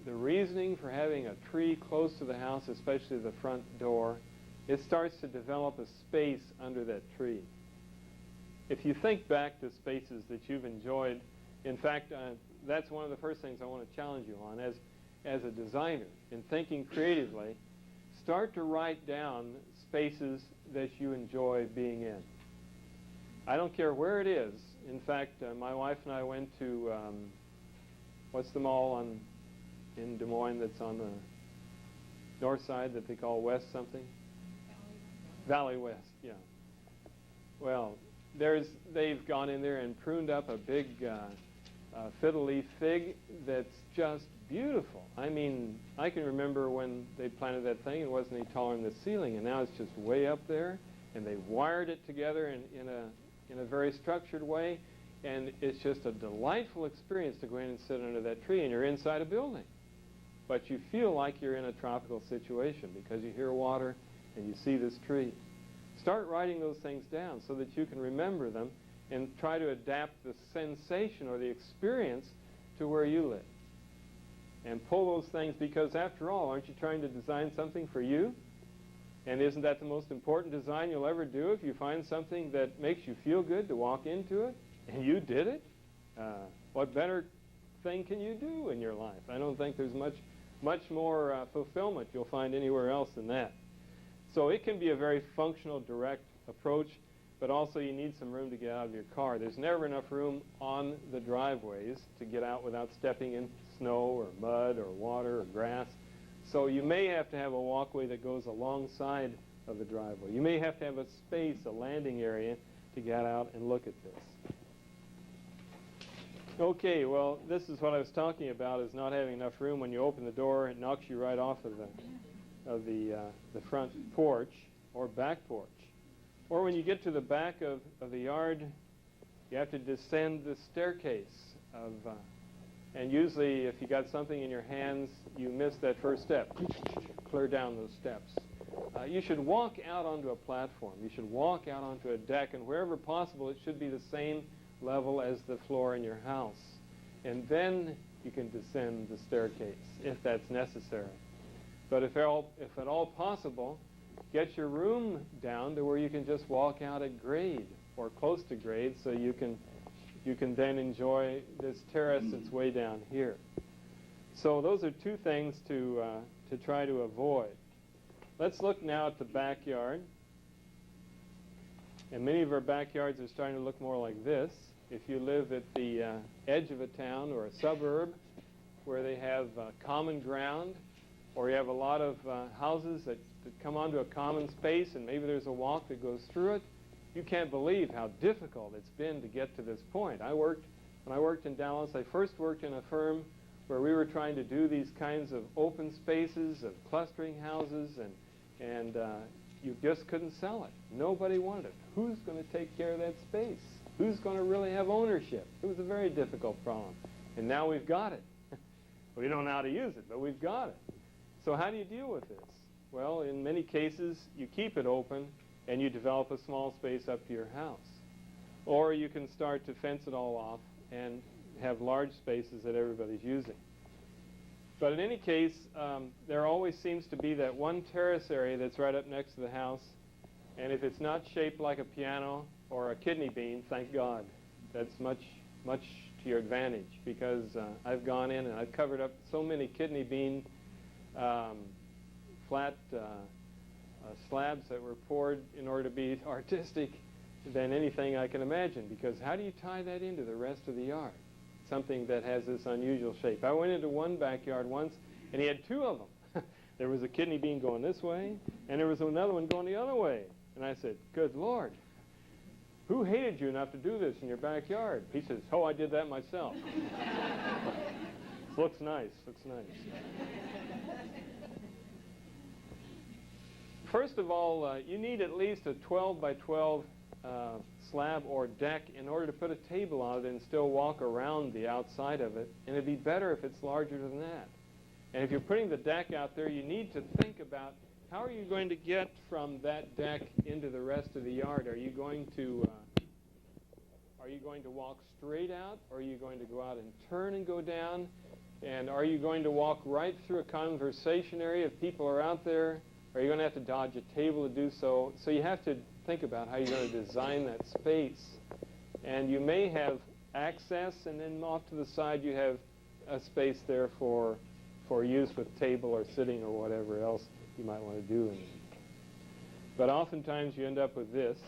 reasoning for having a tree close to the house, especially the front door? It starts to develop a space under that tree. If you think back to spaces that you've enjoyed, in fact, that's one of the first things I want to challenge you on. As a designer, in thinking creatively, start to write down spaces that you enjoy being in. I don't care where it is. In fact, my wife and I went to, what's the mall in Des Moines that's on the north side that they call West something? Valley West, yeah. Well, they've gone in there and pruned up a big fiddle leaf fig that's just beautiful. I mean, I can remember when they planted that thing, it wasn't any taller than the ceiling, and now it's just way up there, and they wired it together in a very structured way, and it's just a delightful experience to go in and sit under that tree, and you're inside a building. But you feel like you're in a tropical situation because you hear water and you see this tree. Start writing those things down so that you can remember them and try to adapt the sensation or the experience to where you live. And pull those things, because after all, aren't you trying to design something for you? And isn't that the most important design you'll ever do, if you find something that makes you feel good to walk into it and you did it? What better thing can you do in your life? I don't think there's much more fulfillment you'll find anywhere else than that. So it can be a very functional, direct approach, but also you need some room to get out of your car. There's never enough room on the driveways to get out without stepping in snow or mud or water or grass. So you may have to have a walkway that goes alongside of the driveway. You may have to have a space, a landing area, to get out and look at this. Okay, well, this is what I was talking about, is not having enough room. When you open the door, it knocks you right off of the front porch or back porch. Or when you get to the back of the yard, you have to descend the staircase and usually if you got something in your hands, you miss that first step. Clear down those steps. you should walk out onto a platform. You should walk out onto a deck, and wherever possible, it should be the same level as the floor in your house. And then you can descend the staircase, if that's necessary. But if at all possible, get your room down to where you can just walk out at grade, or close to grade, so you can then enjoy this terrace that's way down here. So those are two things to try to avoid. Let's look now at the backyard. And many of our backyards are starting to look more like this. If you live at the edge of a town or a suburb where they have common ground, or you have a lot of houses that come onto a common space and maybe there's a walk that goes through it, you can't believe how difficult it's been to get to this point. When I worked in Dallas, I first worked in a firm where we were trying to do these kinds of open spaces of clustering houses, and you just couldn't sell it. Nobody wanted it. Who's going to take care of that space? Who's going to really have ownership? It was a very difficult problem. And now we've got it. We don't know how to use it, but we've got it. So how do you deal with this? Well, in many cases, you keep it open and you develop a small space up to your house. Or you can start to fence it all off and have large spaces that everybody's using. But in any case, there always seems to be that one terrace area that's right up next to the house, and if it's not shaped like a piano or a kidney bean, thank God. That's much to your advantage, because I've gone in and I've covered up so many kidney bean flat slabs that were poured in order to be artistic than anything I can imagine, because how do you tie that into the rest of the yard? Something that has this unusual shape. I went into one backyard once, and he had two of them. There was a kidney bean going this way, and there was another one going the other way. And I said, good Lord, who hated you enough to do this in your backyard? He says, oh, I did that myself. Looks nice, looks nice. First of all, you need at least a 12 by 12 slab or deck in order to put a table on it and still walk around the outside of it. And it'd be better if it's larger than that. And if you're putting the deck out there, you need to think about how are you going to get from that deck into the rest of the yard. Are you going to walk straight out, or are you going to go out and turn and go down? And are you going to walk right through a conversation area if people are out there? Are you going to have to dodge a table to do so? So you have to think about how you're going to design that space. And you may have access, and then off to the side you have a space there for use with table or sitting or whatever else you might want to do in it. But oftentimes you end up with this,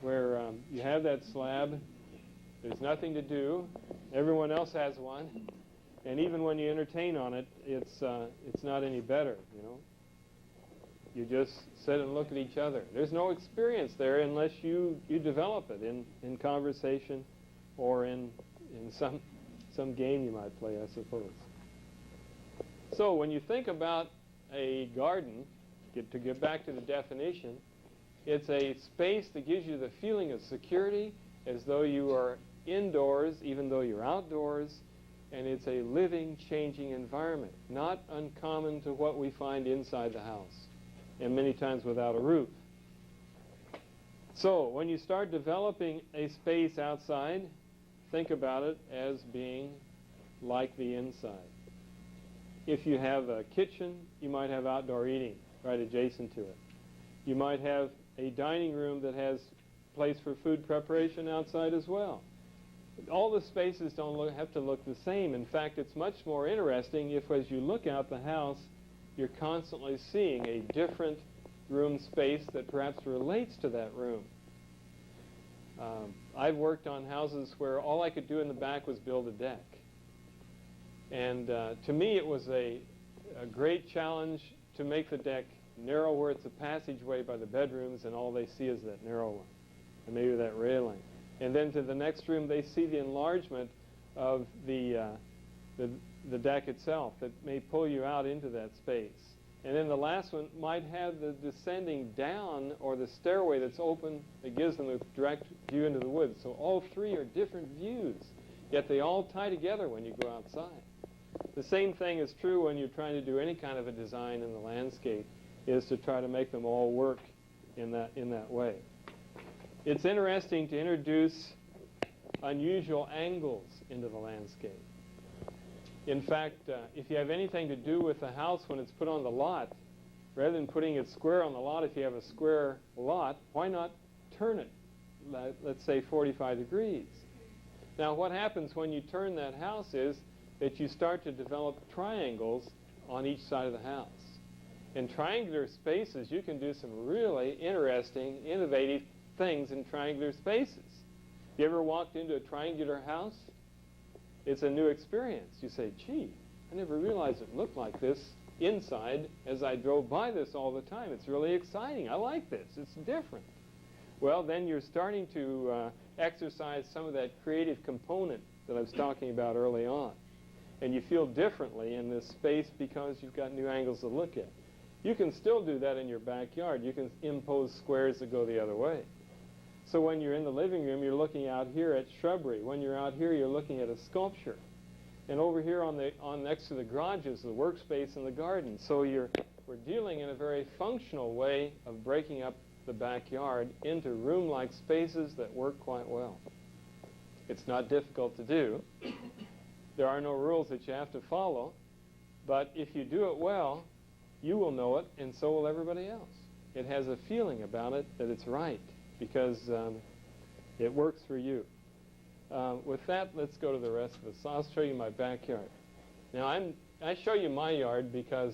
where you have that slab, there's nothing to do, everyone else has one, and even when you entertain on it, it's not any better, you know. You just sit and look at each other. There's no experience there unless you develop it in conversation or in some game you might play, I suppose. So when you think about a garden, to get back to the definition, it's a space that gives you the feeling of security, as though you are indoors, even though you're outdoors, and it's a living, changing environment, not uncommon to what we find inside the house, and many times without a roof. So when you start developing a space outside, think about it as being like the inside. If you have a kitchen, you might have outdoor eating right adjacent to it. You might have a dining room that has place for food preparation outside as well. All the spaces don't have to look the same. In fact, it's much more interesting if, as you look out the house, you're constantly seeing a different room space that perhaps relates to that room. I've worked on houses where all I could do in the back was build a deck. And to me, it was a great challenge to make the deck narrow where it's a passageway by the bedrooms, and all they see is that narrow one, and maybe that railing. And then to the next room, they see the enlargement of the deck itself that may pull you out into that space. And then the last one might have the descending down, or the stairway that's open that gives them a direct view into the woods. So all three are different views, yet they all tie together when you go outside. The same thing is true when you're trying to do any kind of a design in the landscape. is to try to make them all work in that way. It's interesting to introduce unusual angles into the landscape. In fact, if you have anything to do with the house when it's put on the lot, rather than putting it square on the lot, if you have a square lot, why not turn it, let's say 45 degrees? Now what happens when you turn that house is that you start to develop triangles on each side of the house. In triangular spaces, you can do some really interesting, innovative things in triangular spaces. You ever walked into a triangular house? It's a new experience. You say, gee, I never realized it looked like this inside as I drove by this all the time. It's really exciting. I like this. It's different. Well, then you're starting to exercise some of that creative component that I was talking about early on. And you feel differently in this space because you've got new angles to look at. You can still do that in your backyard. You can impose squares that go the other way. So when you're in the living room, you're looking out here at shrubbery. When you're out here, you're looking at a sculpture. And over here on next to the garage is the workspace and the garden. So we're dealing in a very functional way of breaking up the backyard into room-like spaces that work quite well. It's not difficult to do. There are no rules that you have to follow. But if you do it well, you will know it, and so will everybody else. It has a feeling about it that it's right, because it works for you. With that, let's go to the rest of us. I'll show you my backyard. Now, I show you my yard because,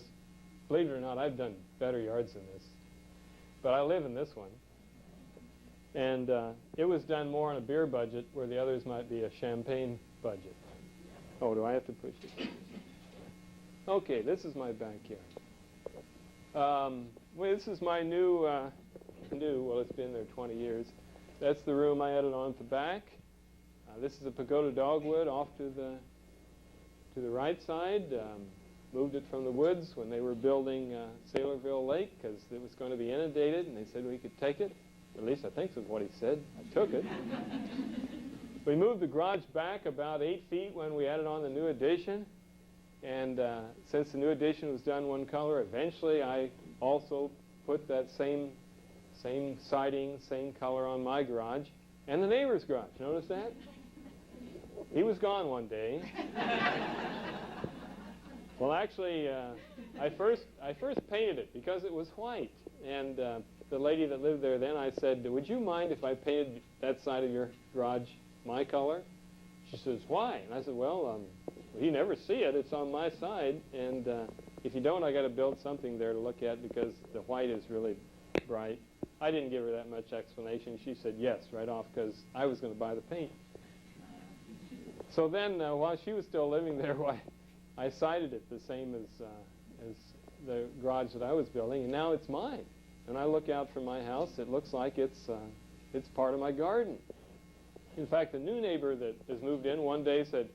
believe it or not, I've done better yards than this. But I live in this one. And it was done more on a beer budget, where the others might be a champagne budget. Oh, do I have to push it? Okay, this is my backyard. Well, this is my well, it's been there 20 years. That's the room I added on at the back. This is a pagoda dogwood off to the right side. Moved it from the woods when they were building Saylorville Lake because it was going to be inundated, and they said we could take it. At least I think that's what he said. I took it. We moved the garage back about 8 feet when we added on the new addition. And since the new addition was done one color, eventually I also put that same siding, same color on my garage and the neighbor's garage. Notice that? He was gone one day. Well, actually, I first painted it because it was white. And the lady that lived there then, I said, would you mind if I painted that side of your garage my color? She says, why? And I said, well, you never see it. It's on my side. And if you don't, I got to build something there to look at because the white is really bright. I didn't give her that much explanation. She said yes right off because I was going to buy the paint. So then, while she was still living there, I sided it the same as the garage that I was building, and now it's mine. When I look out from my house, it looks like it's part of my garden. In fact, the new neighbor that has moved in one day said,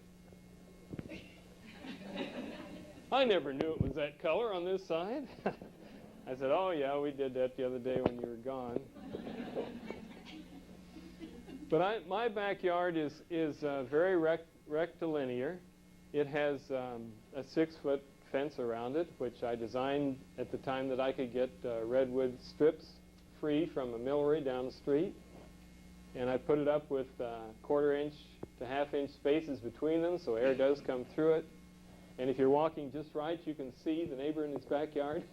I never knew it was that color on this side. I said, oh yeah, we did that the other day when you were gone. But my backyard is very rectilinear. It has a 6-foot fence around it, which I designed at the time that I could get redwood strips free from a millinery down the street. And I put it up with 1/4-inch to 1/2-inch spaces between them so air does come through it. And if you're walking just right, you can see the neighbor in his backyard,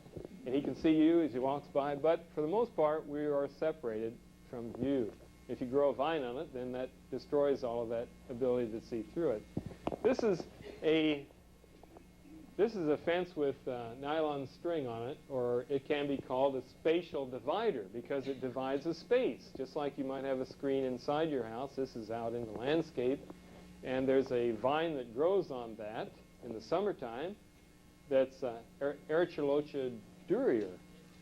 and he can see you as he walks by. But for the most part, we are separated from view. If you grow a vine on it, then that destroys all of that ability to see through it. This is a fence with nylon string on it, or it can be called a spatial divider because it divides a space. Just like you might have a screen inside your house, this is out in the landscape, and there's a vine that grows on that in the summertime that's Archilocha durier,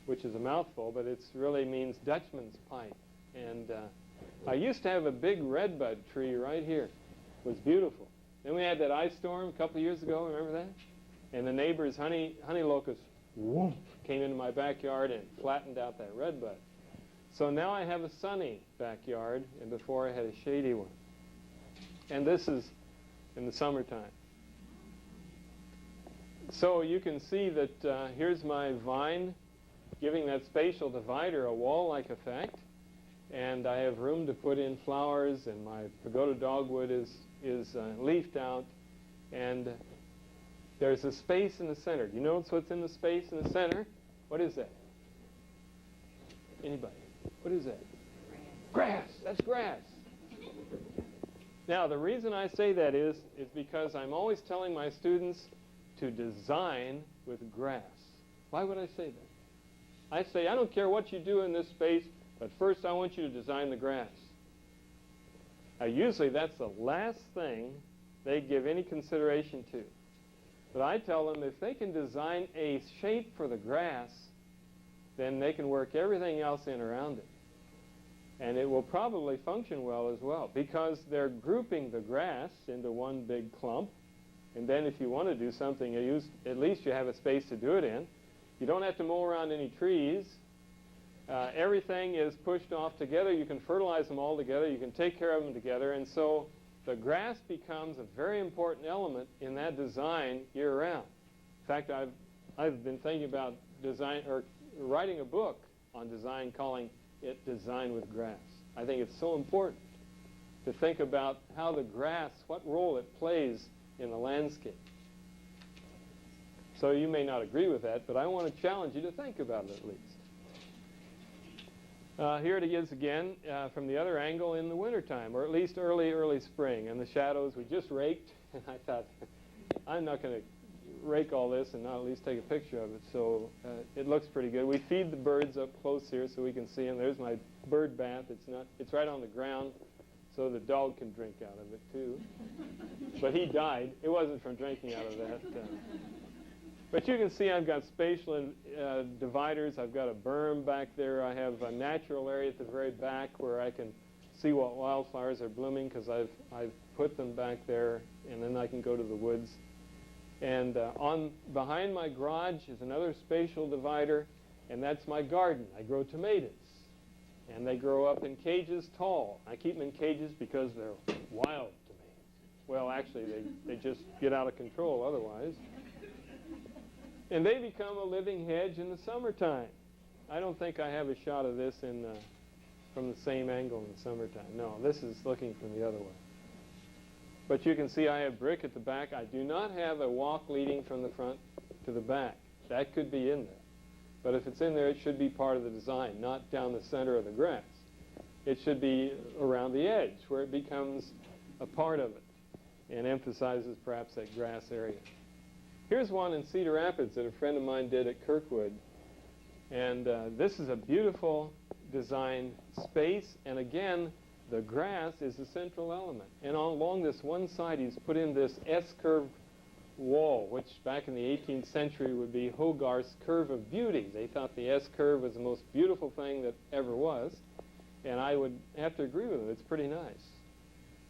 which is a mouthful, but it really means Dutchman's pipe. And I used to have a big redbud tree right here. It was beautiful. Then we had that ice storm a couple of years ago, remember that? And the neighbor's honey locust whoomp, came into my backyard and flattened out that redbud. So now I have a sunny backyard, and before I had a shady one. And this is in the summertime. So you can see that here's my vine giving that spatial divider a wall-like effect. And I have room to put in flowers, and my pagoda dogwood is leafed out. And there's a space in the center. Do you notice what's in the space in the center? What is that? Anybody? What is that? Grass. That's grass. Now, the reason I say that is because I'm always telling my students to design with grass. Why would I say that? I say, I don't care what you do in this space, but first I want you to design the grass. Now, usually that's the last thing they give any consideration to. But I tell them if they can design a shape for the grass, then they can work everything else in around it. And it will probably function well as well, because they're grouping the grass into one big clump. And then if you want to do something, at least you have a space to do it in. You don't have to mow around any trees. Everything is pushed off together. You can fertilize them all together. You can take care of them together. And so the grass becomes a very important element in that design year-round. In fact, I've been thinking about design or writing a book on design, calling it Design with Grass. I think it's so important to think about how the grass, what role it plays in the landscape. So you may not agree with that, but I want to challenge you to think about it at least. Here it is again from the other angle in the wintertime, or at least early spring. And the shadows we just raked, and I thought, I'm not going to rake all this and not at least take a picture of it. So it looks pretty good. We feed the birds up close here so we can see them. There's my bird bath. It's right on the ground, so the dog can drink out of it too. But he died. It wasn't from drinking out of that. But you can see I've got spatial dividers. I've got a berm back there. I have a natural area at the very back where I can see what wildflowers are blooming because I've put them back there, and then I can go to the woods. And behind my garage is another spatial divider, and that's my garden. I grow tomatoes, and they grow up in cages tall. I keep them in cages because they're wild tomatoes. Well, actually, they just get out of control otherwise. And they become a living hedge in the summertime. I don't think I have a shot of this from the same angle in the summertime. No, this is looking from the other way. But you can see I have brick at the back. I do not have a walk leading from the front to the back. That could be in there. But if it's in there, it should be part of the design, not down the center of the grass. It should be around the edge where it becomes a part of it and emphasizes perhaps that grass area. Here's one in Cedar Rapids that a friend of mine did at Kirkwood. And this is a beautiful designed space. And again, the grass is the central element. And along this one side, he's put in this S-curve wall, which back in the 18th century would be Hogarth's curve of beauty. They thought the S-curve was the most beautiful thing that ever was. And I would have to agree with him. It's pretty nice.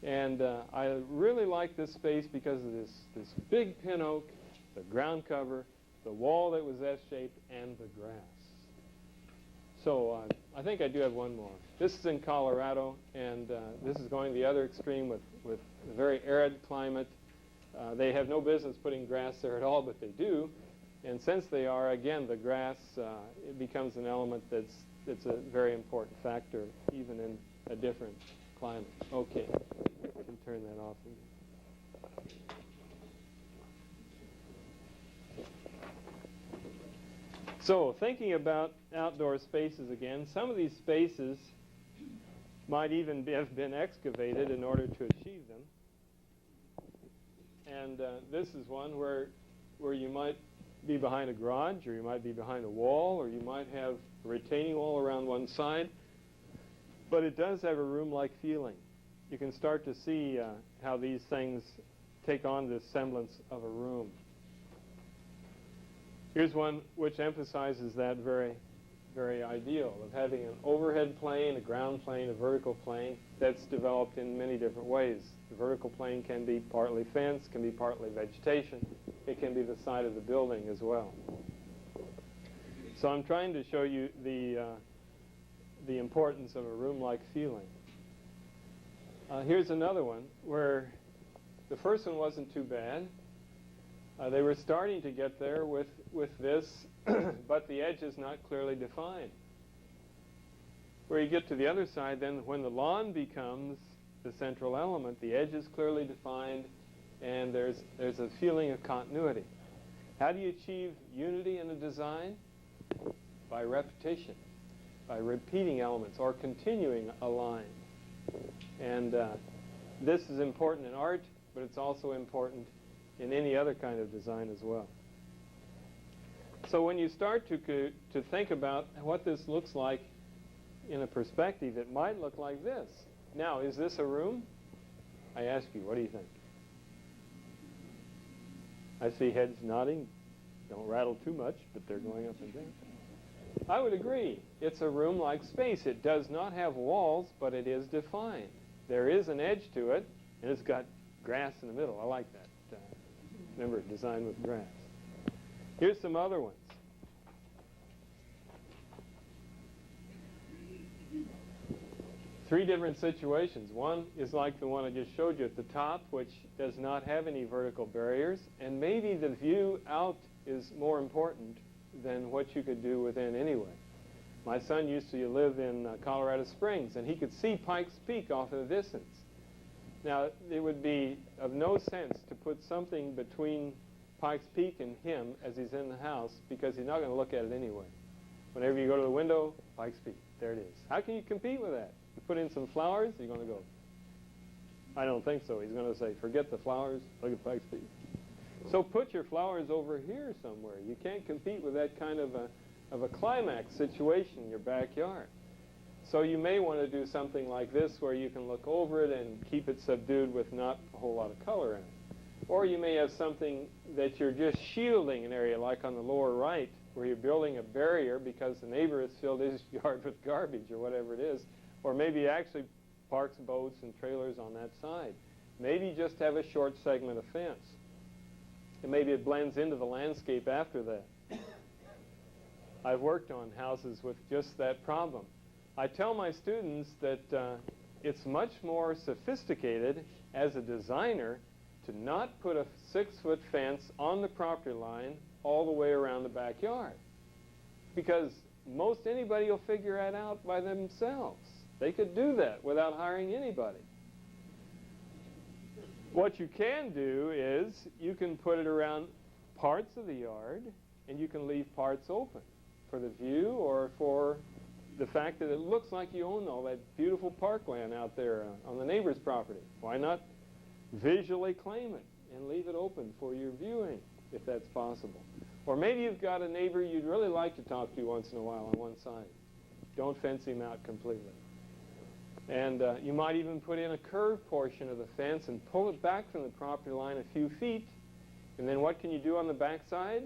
And I really like this space because of this big pin oak, the ground cover, the wall that was S-shaped, and the grass. So I think I do have one more. This is in Colorado, and this is going the other extreme with a very arid climate. They have no business putting grass there at all, but they do. And since they are, again, the grass, it becomes an element that's a very important factor, even in a different climate. Okay, I can turn that off again. So, thinking about outdoor spaces again, some of these spaces might even have been excavated in order to achieve them. And this is one where you might be behind a garage, or you might be behind a wall, or you might have a retaining wall around one side. But it does have a room-like feeling. You can start to see how these things take on this semblance of a room. Here's one which emphasizes that very, very ideal of having an overhead plane, a ground plane, a vertical plane that's developed in many different ways. The vertical plane can be partly fence, can be partly vegetation. It can be the side of the building as well. So I'm trying to show you the importance of a room-like feeling. Here's another one where the first one wasn't too bad. They were starting to get there with this, but the edge is not clearly defined. Where you get to the other side, then when the lawn becomes the central element, the edge is clearly defined, and there's a feeling of continuity. How do you achieve unity in a design? By repetition, by repeating elements or continuing a line. And this is important in art, but it's also important in any other kind of design as well. So when you start to think about what this looks like in a perspective, it might look like this. Now, is this a room? I ask you, what do you think? I see heads nodding. Don't rattle too much, but they're going up and down. I would agree. It's a room-like space. It does not have walls, but it is defined. There is an edge to it, and it's got grass in the middle. I like that. Remember, designed with grass. Here's some other ones. Three different situations. One is like the one I just showed you at the top, which does not have any vertical barriers, and maybe the view out is more important than what you could do within anyway. My son used to live in Colorado Springs, and he could see Pikes Peak off in the distance. Now, it would be of no sense to put something between Pikes Peak and him as he's in the house, because he's not going to look at it anyway. Whenever you go to the window, Pikes Peak, there it is. How can you compete with that? You put in some flowers, you're going to go. I don't think so. He's going to say, forget the flowers, look at Pikes Peak. So put your flowers over here somewhere. You can't compete with that kind of a climax situation in your backyard. So you may want to do something like this where you can look over it and keep it subdued with not a whole lot of color in it. Or you may have something that you're just shielding an area, like on the lower right, where you're building a barrier because the neighbor has filled his yard with garbage or whatever it is. Or maybe actually parks boats and trailers on that side. Maybe just have a short segment of fence. And maybe it blends into the landscape after that. I've worked on houses with just that problem. I tell my students that it's much more sophisticated as a designer to not put a 6-foot fence on the property line all the way around the backyard. Because most anybody will figure that out by themselves. They could do that without hiring anybody. What you can do is you can put it around parts of the yard, and you can leave parts open for the view or for the fact that it looks like you own all that beautiful parkland out there on the neighbor's property. Why not visually claim it and leave it open for your viewing, if that's possible? Or maybe you've got a neighbor you'd really like to talk to once in a while on one side. Don't fence him out completely. And you might even put in a curved portion of the fence and pull it back from the property line a few feet. And then what can you do on the back side?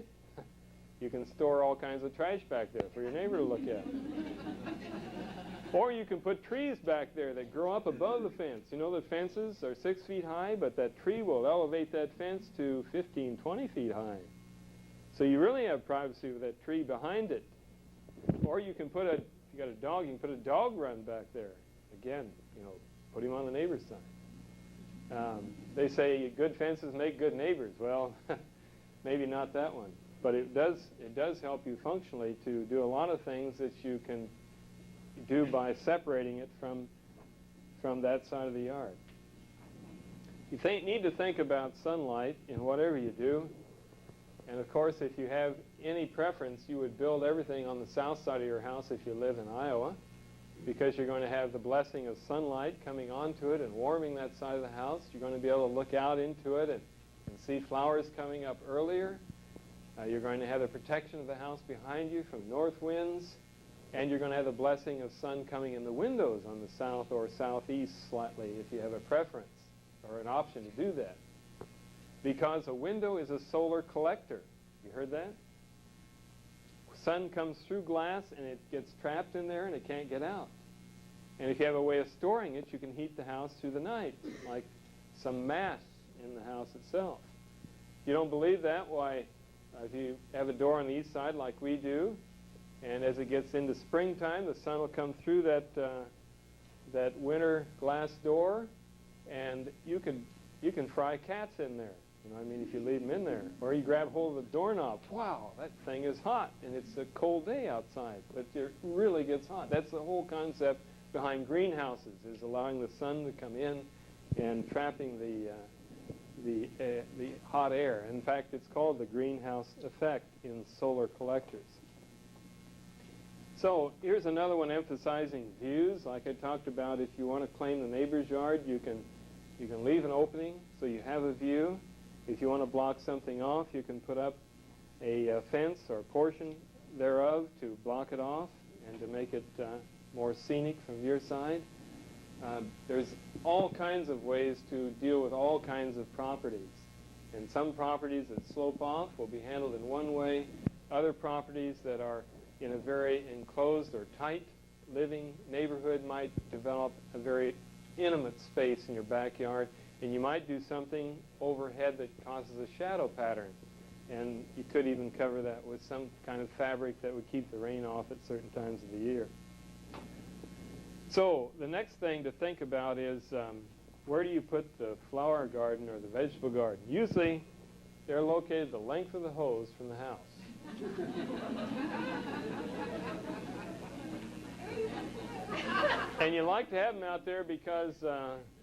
You can store all kinds of trash back there for your neighbor to look at. Or you can put trees back there that grow up above the fence. You know the fences are 6 feet high, but that tree will elevate that fence to 15, 20 feet high. So you really have privacy with that tree behind it. Or you can put if you got a dog, you can put a dog run back there. Again, put him on the neighbor's side. They say good fences make good neighbors. Well, maybe not that one. But it does help you functionally to do a lot of things that you can do by separating it from that side of the yard. You need to think about sunlight in whatever you do. And of course, if you have any preference, you would build everything on the south side of your house if you live in Iowa, because you're going to have the blessing of sunlight coming onto it and warming that side of the house. You're going to be able to look out into it and see flowers coming up earlier. You're going to have the protection of the house behind you from north winds, and you're going to have the blessing of sun coming in the windows on the south or southeast slightly if you have a preference or an option to do that. Because a window is a solar collector. You heard that? Sun comes through glass and it gets trapped in there and it can't get out. And if you have a way of storing it, you can heat the house through the night, like some masts in the house itself. If you don't believe that, why, if you have a door on the east side like we do, and as it gets into springtime, the sun will come through that winter glass door, and you can fry cats in there. You know, I mean, if you leave them in there. Or you grab hold of the doorknob. Wow, that thing is hot, and it's a cold day outside, but it really gets hot. That's the whole concept behind greenhouses, is allowing the sun to come in and trapping the hot air. In fact, it's called the greenhouse effect in solar collectors. So here's another one emphasizing views. Like I talked about, if you want to claim the neighbor's yard, you can leave an opening so you have a view. If you want to block something off, you can put up a fence or a portion thereof to block it off and to make it more scenic from your side. There's all kinds of ways to deal with all kinds of properties. And some properties that slope off will be handled in one way. Other properties that are in a very enclosed or tight living neighborhood might develop a very intimate space in your backyard. And you might do something overhead that causes a shadow pattern. And you could even cover that with some kind of fabric that would keep the rain off at certain times of the year. So the next thing to think about is where do you put the flower garden or the vegetable garden? Usually they're located the length of the hose from the house. And you like to have them out there because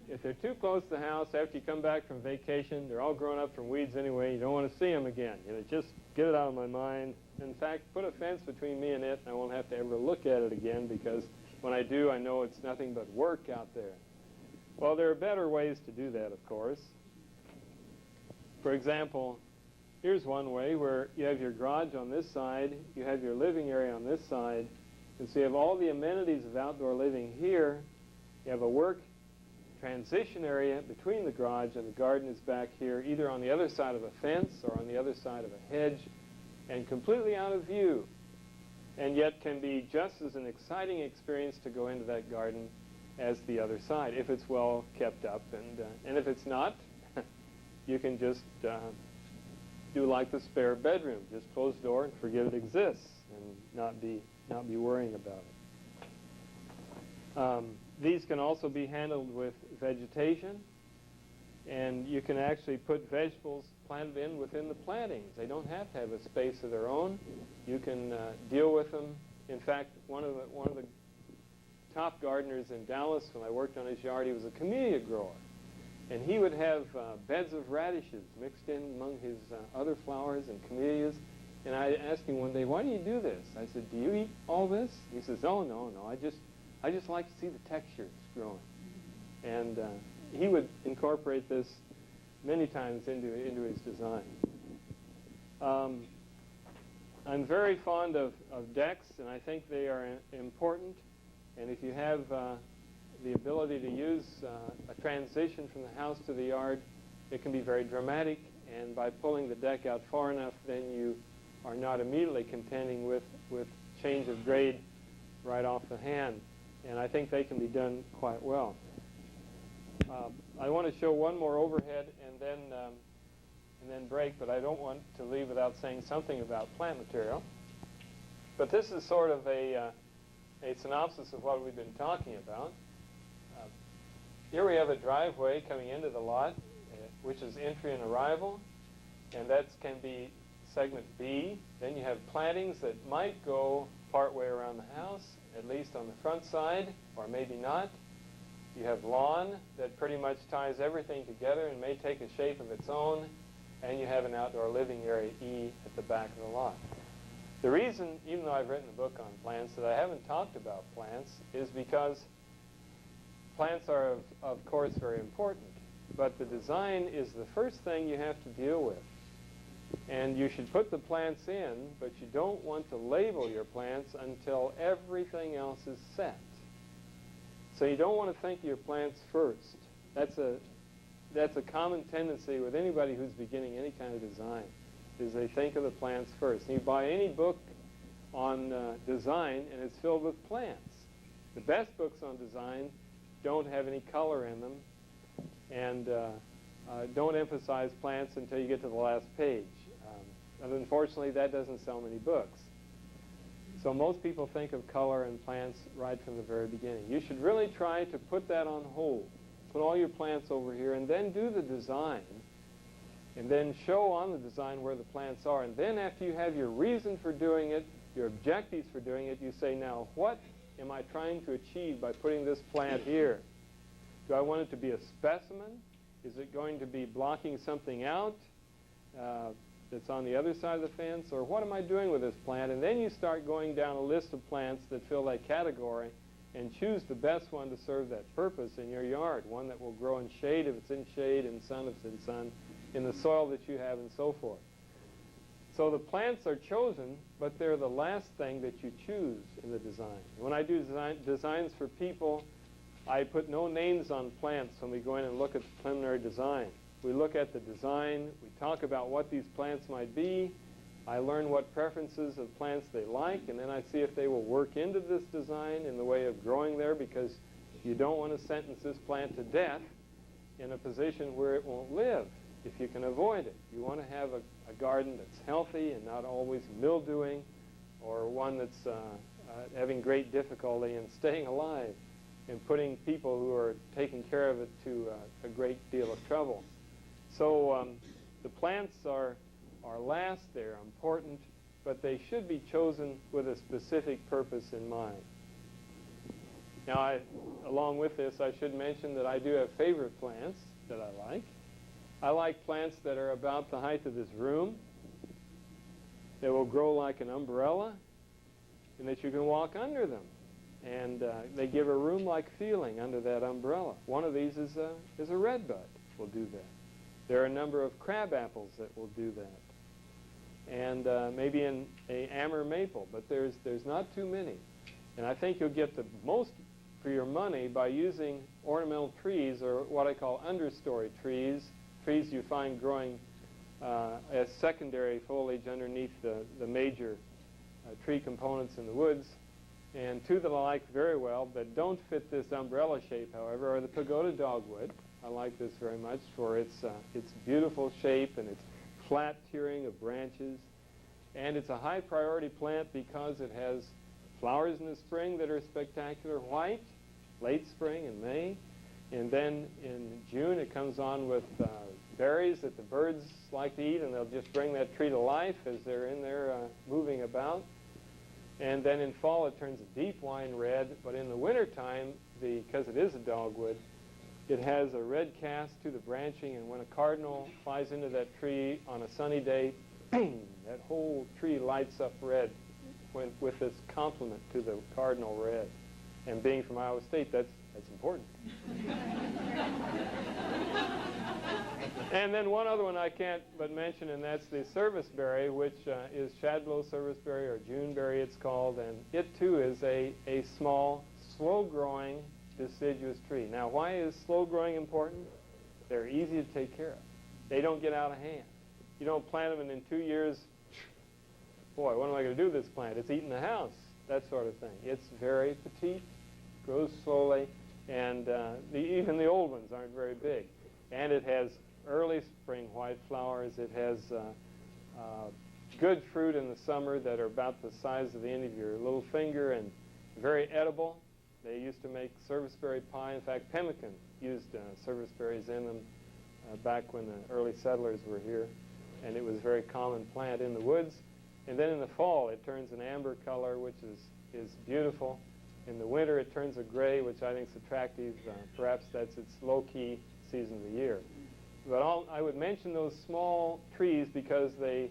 if they're too close to the house, after you come back from vacation, they're all grown up from weeds anyway, you don't want to see them again. You know, just get it out of my mind. In fact, put a fence between me and it, and I won't have to ever look at it again, because when I do, I know it's nothing but work out there. Well, there are better ways to do that, of course. For example, here's one way where you have your garage on this side, you have your living area on this side, and so you have all the amenities of outdoor living here. You have a work transition area between the garage and the garden is back here, either on the other side of a fence or on the other side of a hedge, and completely out of view, and yet can be just as an exciting experience to go into that garden as the other side, if it's well kept up. And if it's not, you can just do like the spare bedroom. Just close the door and forget it exists and not be worrying about it. These can also be handled with vegetation, and you can actually put vegetables planted in within the plantings. They don't have to have a space of their own. You can deal with them. In fact, one of the top gardeners in Dallas, when I worked on his yard, he was a camellia grower. And he would have beds of radishes mixed in among his other flowers and camellias. And I asked him one day, "Why do you do this?" I said, "Do you eat all this?" He says, "Oh, no. I just like to see the texture it's growing." And he would incorporate this many times into his design. I'm very fond of decks, and I think they are important. And if you have the ability to use a transition from the house to the yard, it can be very dramatic. And by pulling the deck out far enough, then you are not immediately contending with change of grade right off the hand. And I think they can be done quite well. I want to show one more overhead and then break, but I don't want to leave without saying something about plant material. But this is sort of a synopsis of what we've been talking about. Here we have a driveway coming into the lot, which is entry and arrival, and that can be segment B. Then you have plantings that might go partway around the house, at least on the front side, or maybe not. You have lawn that pretty much ties everything together and may take a shape of its own, and you have an outdoor living area, E, at the back of the lot. The reason, even though I've written a book on plants, that I haven't talked about plants is because plants are, of course, very important, but the design is the first thing you have to deal with. And you should put the plants in, but you don't want to label your plants until everything else is set. So you don't want to think of your plants first. That's a common tendency with anybody who's beginning any kind of design, is they think of the plants first. And you buy any book on design, and it's filled with plants. The best books on design don't have any color in them, and don't emphasize plants until you get to the last page. And unfortunately, that doesn't sell many books. So most people think of color and plants right from the very beginning. You should really try to put that on hold. Put all your plants over here and then do the design. and then show on the design where the plants are. And then after you have your reason for doing it, your objectives for doing it, you say, now, what am I trying to achieve by putting this plant here? Do I want it to be a specimen? Is it going to be blocking something out that's on the other side of the fence? Or what am I doing with this plant? And then you start going down a list of plants that fill that category and choose the best one to serve that purpose in your yard, one that will grow in shade if it's in shade, in sun if it's in sun, in the soil that you have, and so forth. So the plants are chosen, but they're the last thing that you choose in the design. When I do designs for people, I put no names on plants when we go in and look at the preliminary design. We look at the design, we talk about what these plants might be, I learn what preferences of plants they like, and then I see if they will work into this design in the way of growing there, because you don't want to sentence this plant to death in a position where it won't live if you can avoid it. You want to have a garden that's healthy and not always mildewing, or one that's having great difficulty in staying alive and putting people who are taking care of it to a great deal of trouble. So the plants are last, they're important, but they should be chosen with a specific purpose in mind. Now, along with this, I should mention that I do have favorite plants that I like. I like plants that are about the height of this room, that will grow like an umbrella, and that you can walk under them. And they give a room-like feeling under that umbrella. One of these is a redbud will do that. There are a number of crab apples that will do that. And maybe an amber maple, but there's not too many. And I think you'll get the most for your money by using ornamental trees, or what I call understory trees, trees you find growing as secondary foliage underneath the major tree components in the woods. And two that I like very well that don't fit this umbrella shape, however, are the pagoda dogwood. I like this very much for its beautiful shape and its flat tiering of branches. And it's a high priority plant because it has flowers in the spring that are spectacular white, late spring in May. And then in June it comes on with berries that the birds like to eat, and they'll just bring that tree to life as they're in there moving about. And then in fall it turns a deep wine red, but in the wintertime, because it is a dogwood, it has a red cast to the branching, and when a cardinal flies into that tree on a sunny day, bing, that whole tree lights up red with this complement to the cardinal red. And being from Iowa State, that's important. And then one other one I can't but mention, and that's the serviceberry, which is shadblow serviceberry, or Juneberry it's called, and it too is a small, slow-growing, deciduous tree. Now, why is slow-growing important? They're easy to take care of. They don't get out of hand. You don't plant them and in 2 years, boy, what am I going to do with this plant? It's eating the house, that sort of thing. It's very petite, grows slowly, and even the old ones aren't very big. And it has early spring white flowers. It has good fruit in the summer that are about the size of the end of your little finger and very edible. They used to make serviceberry pie. In fact, pemmican used serviceberries in them back when the early settlers were here. And it was a very common plant in the woods. And then in the fall, it turns an amber color, which is beautiful. In the winter, it turns a gray, which I think is attractive. Perhaps that's its low-key season of the year. But I would mention those small trees because they're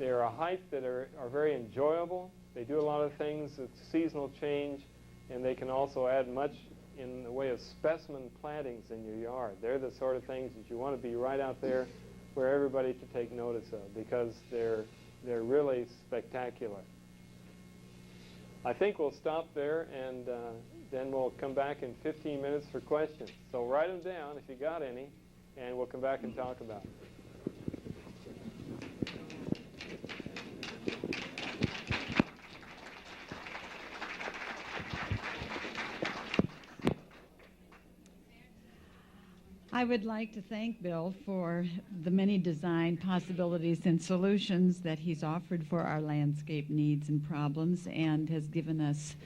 a height that are very enjoyable. They do a lot of things. It's seasonal change, and they can also add much in the way of specimen plantings in your yard. They're the sort of things that you want to be right out there for everybody to take notice of because they're really spectacular. I think we'll stop there, and then we'll come back in 15 minutes for questions. So write them down if you got any, and we'll come back and talk about it. I would like to thank Bill for the many design possibilities and solutions that he's offered for our landscape needs and problems, and has given us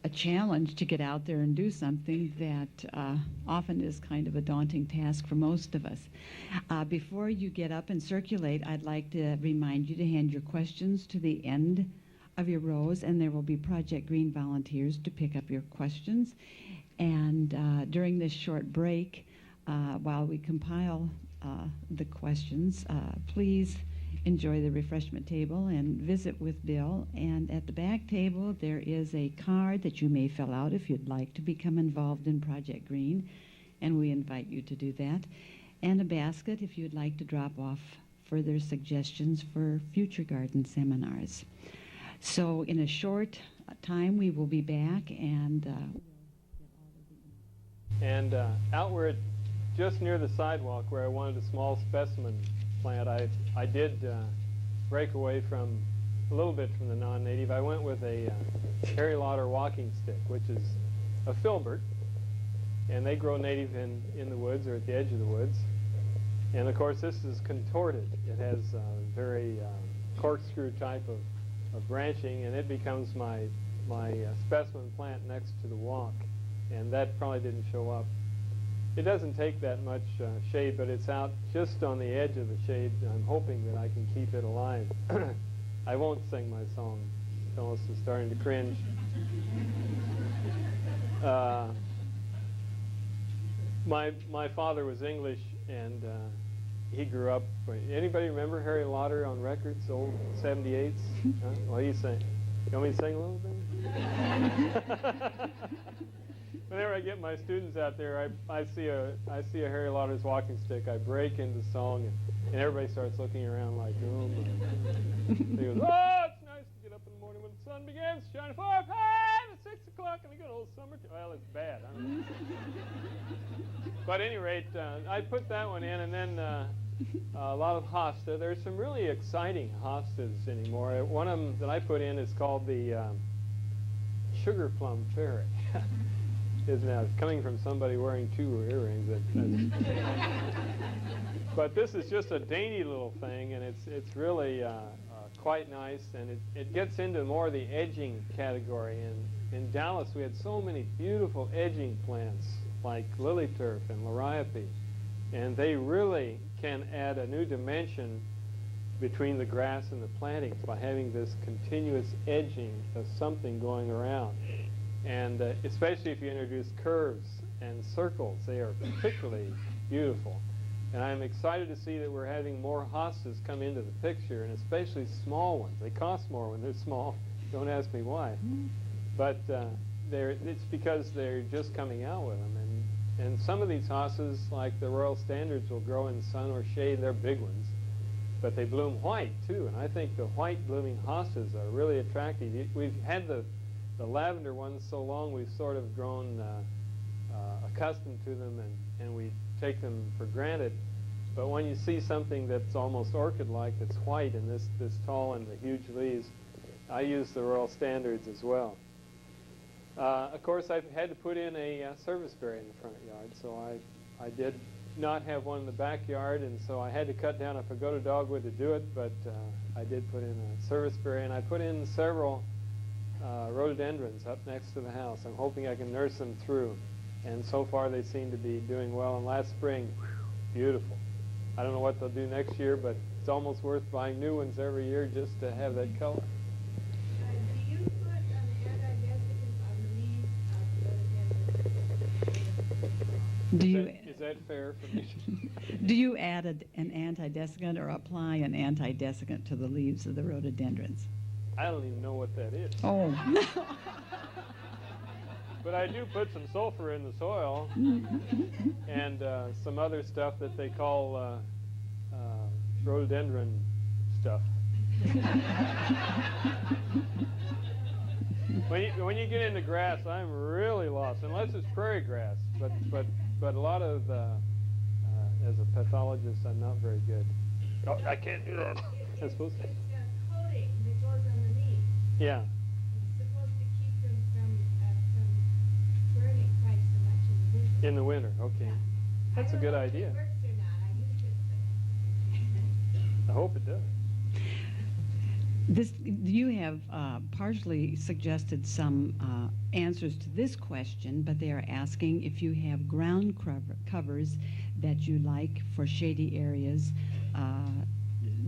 a challenge to get out there and do something that often is kind of a daunting task for most of us. Before you get up and circulate, I'd like to remind you to hand your questions to the end of your rows, and there will be Project Green volunteers to pick up your questions. And during this short break, while we compile the questions, please enjoy the refreshment table and visit with Bill. And at the back table, there is a card that you may fill out if you'd like to become involved in Project Green, and we invite you to do that. And a basket if you'd like to drop off further suggestions for future garden seminars. So in a short time, we will be back, and out where just near the sidewalk where I wanted a small specimen plant, I did break away from a little bit from the non-native. I went with a Harry Lauder walking stick, which is a filbert, and they grow native in the woods or at the edge of the woods. And of course this is contorted. It has a very corkscrew type of branching, and it becomes my specimen plant next to the walk, and that probably didn't show up. It doesn't take that much shade, but it's out just on the edge of the shade. I'm hoping that I can keep it alive. I won't sing my song. Phyllis is starting to cringe. My father was English, and he grew up. Anybody remember Harry Lauder on records, old 78s? Huh? What do you sing? You want me to sing a little bit? Whenever I get my students out there, I see a Harry Lauder's walking stick. I break into song, and everybody starts looking around like, oh my God. He goes, oh, it's nice to get up in the morning when the sun begins to shine forth. Hey, it's 6 o'clock in the good old summer. Well, it's bad. I don't know. But at any rate, I put that one in, and then a lot of hosta. There's some really exciting hostas anymore. One of them that I put in is called the Sugar Plum Fairy. Isn't that coming from somebody wearing 2 earrings? But this is just a dainty little thing, and it's really quite nice, and it gets into more of the edging category. And in Dallas, we had so many beautiful edging plants like lily turf and liriope, and they really can add a new dimension between the grass and the plantings by having this continuous edging of something going around. And especially if you introduce curves and circles, they are particularly beautiful. And I'm excited to see that we're having more hostas come into the picture, and especially small ones. They cost more when they're small. Don't ask me why. But it's because they're just coming out with them. And some of these hostas, like the Royal Standards, will grow in sun or shade. They're big ones. But they bloom white, too. And I think the white blooming hostas are really attractive. We've had the lavender ones so long, we've sort of grown accustomed to them, and we take them for granted. But when you see something that's almost orchid-like, that's white and this tall and the huge leaves, I use the Royal Standards as well. Of course, I've had to put in a serviceberry in the front yard, so I did not have one in the backyard, and so I had to cut down a pagoda dogwood to do it, but I did put in a serviceberry, and I put in several rhododendrons up next to the house. I'm hoping I can nurse them through, and so far they seem to be doing well. And last spring, beautiful. I don't know what they'll do next year, but it's almost worth buying new ones every year just to have that color. Do you put an antidesicant on the leaves of Is that fair for me? Do you add an antidesicant or apply an antidesicant to the leaves of the rhododendrons? I don't even know what that is. Oh. But I do put some sulfur in the soil and some other stuff that they call rhododendron stuff. When you get into grass, I'm really lost, unless it's prairie grass. But a lot of, as a pathologist, I'm not very good. Oh, I can't do that. I'm supposed to. it's a coating that goes underneath. Yeah. It's supposed to keep them from burning quite so much in the winter. In the winter, okay. Yeah. That's a I don't good know if idea. it works or not. I use it, but I hope it does. You have partially suggested some answers to this question, but they are asking if you have ground covers that you like for shady areas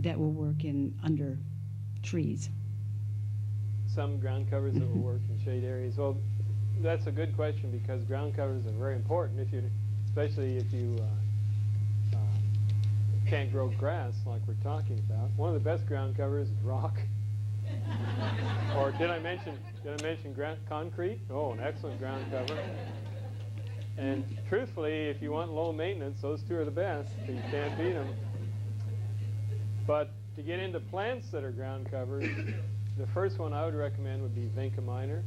that will work in under trees. Some ground covers that will work in shade areas. Well, that's a good question because ground covers are very important, especially if you can't grow grass like we're talking about. One of the best ground covers is rock. Or did I mention concrete? Oh, an excellent ground cover. And truthfully, if you want low maintenance, those two are the best. You can't beat them. But to get into plants that are ground covers, the first one I would recommend would be Vinca minor.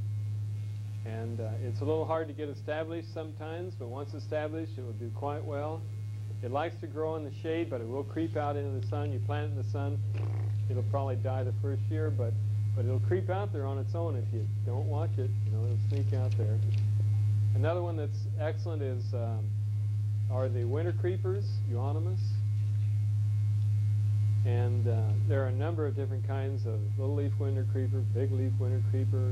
And it's a little hard to get established sometimes, but once established, it will do quite well. It likes to grow in the shade, but it will creep out into the sun. You plant it in the sun, it'll probably die the first year, but it'll creep out there on its own if you don't watch it. It'll sneak out there. Another one that's excellent are the winter creepers, Euonymus. And there are a number of different kinds of little leaf winter creeper, big leaf winter creeper,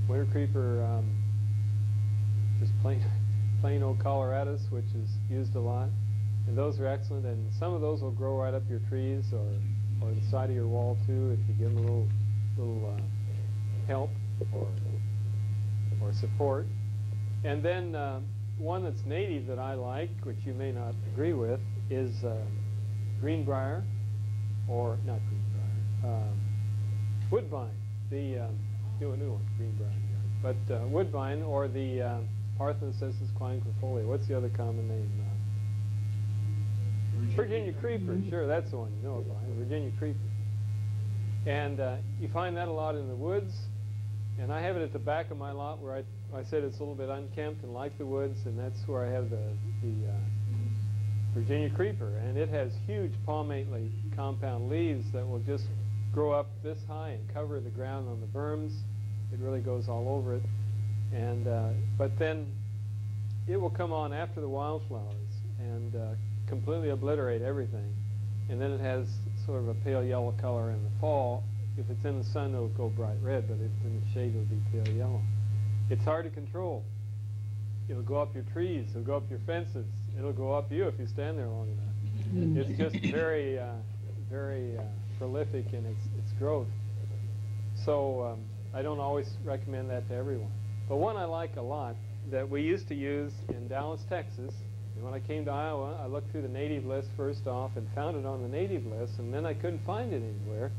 winter creeper, just plain old coloratus, which is used a lot. And those are excellent, and some of those will grow right up your trees or the side of your wall too if you give them a little help or support. And then one that's native that I like, which you may not agree with, is greenbrier, or not greenbrier, woodbine. The new one, greenbrier, but woodbine or the Parthenocissus quinquefolia. What's the other common name? Virginia creeper. Sure, that's the one you know about. Virginia creeper. And you find that a lot in the woods. And I have it at the back of my lot where I said it's a little bit unkempt and like the woods, and that's where I have the Virginia creeper. And it has huge palmately compound leaves that will just grow up this high and cover the ground on the berms. It really goes all over it. And but then it will come on after the wildflowers and completely obliterate everything. And then it has sort of a pale yellow color in the fall. If it's in the sun, it'll go bright red, but if it's in the shade, it'll be pale yellow. It's hard to control. It'll go up your trees, it'll go up your fences, it'll go up you if you stand there long enough. It's just very, very prolific in its growth. So I don't always recommend that to everyone. But one I like a lot that we used to use in Dallas, Texas, and when I came to Iowa, I looked through the native list first off and found it on the native list, and then I couldn't find it anywhere.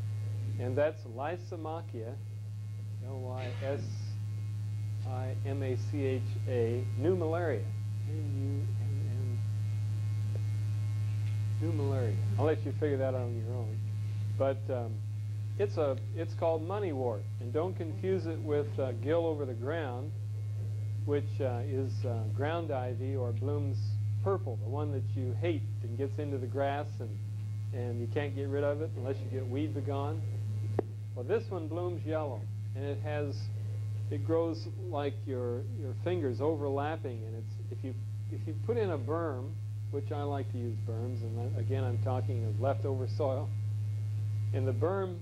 And that's Lysomachia, Lysimacha, Nummelaria. Nummelaria. I'll let you figure that out on your own. But it's called moneywort, and don't confuse it with gill over the ground, which is ground ivy or blooms purple, the one that you hate and gets into the grass and you can't get rid of it unless you get weed begone. Well, this one blooms yellow, and it grows like your fingers overlapping, and if you put in a berm, which I like to use berms, and again I'm talking of leftover soil, and the berm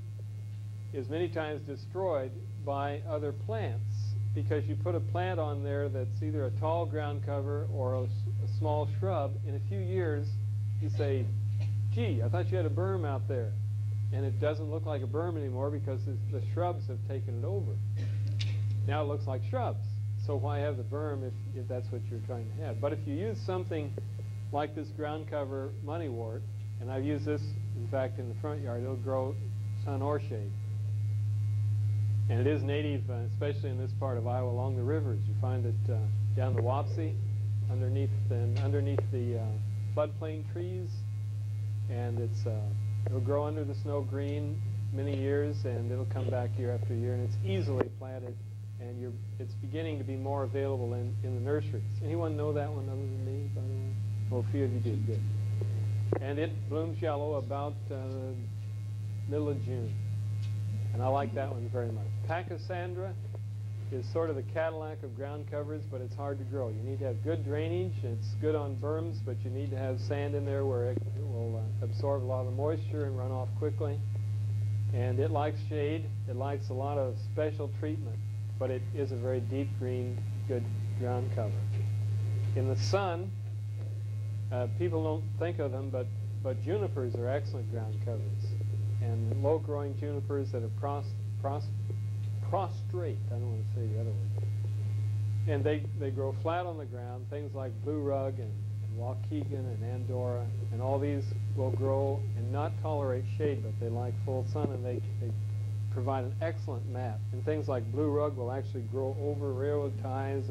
is many times destroyed by other plants because you put a plant on there that's either a tall ground cover or a small shrub. In a few years, you say, gee, I thought you had a berm out there. And it doesn't look like a berm anymore because the shrubs have taken it over. Now it looks like shrubs. So why have the berm if that's what you're trying to have? But if you use something like this ground cover moneywort, and I've used this, in fact, in the front yard, it'll grow sun or shade. And it is native, especially in this part of Iowa, along the rivers. You find it down the Wapsie, underneath the floodplain trees, and it'll grow under the snow green many years, and it'll come back year after year, and it's easily planted, and it's beginning to be more available in the nurseries. Anyone know that one other than me, by the way? Well, a few of you did, good. And it blooms yellow about middle of June. And I like that one very much. Pachysandra is sort of the Cadillac of ground covers, but it's hard to grow. You need to have good drainage. It's good on berms, but you need to have sand in there where it will absorb a lot of the moisture and run off quickly. And it likes shade. It likes a lot of special treatment, but it is a very deep green, good ground cover. In the sun, people don't think of them, but junipers are excellent ground covers. And low-growing junipers that are prostrate, I don't want to say the other word. And they grow flat on the ground. Things like blue rug and Waukegan and Andorra, and all these will grow and not tolerate shade, but they like full sun, and they provide an excellent mat. And things like blue rug will actually grow over railroad ties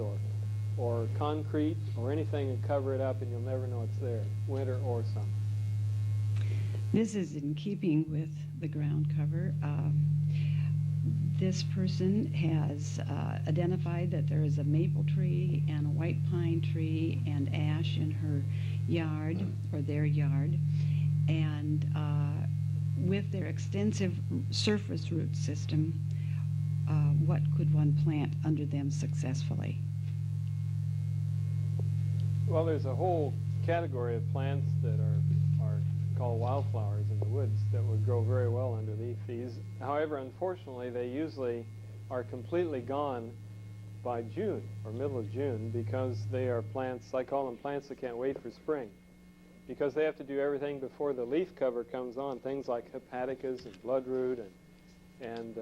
or concrete or anything and cover it up, and you'll never know it's there, winter or summer. This is in keeping with the ground cover. This person has identified that there is a maple tree and a white pine tree and ash in her yard, or their yard, and with their extensive surface root system, what could one plant under them successfully? Well, there's a whole category of plants that are called wildflowers in the woods that would grow very well underneath these. However, unfortunately, they usually are completely gone by June or middle of June, because they are plants, I call them plants that can't wait for spring, because they have to do everything before the leaf cover comes on, things like hepaticas and bloodroot and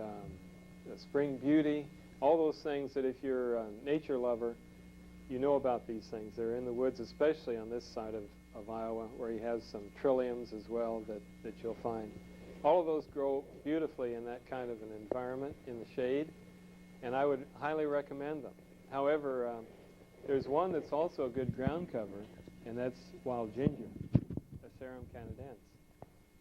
spring beauty, all those things that if you're a nature lover, you know about these things. They're in the woods, especially on this side of Iowa, where you have some trilliums as well that you'll find. All of those grow beautifully in that kind of an environment in the shade, and I would highly recommend them. However, there's one that's also a good ground cover, and that's wild ginger, Asarum canadense.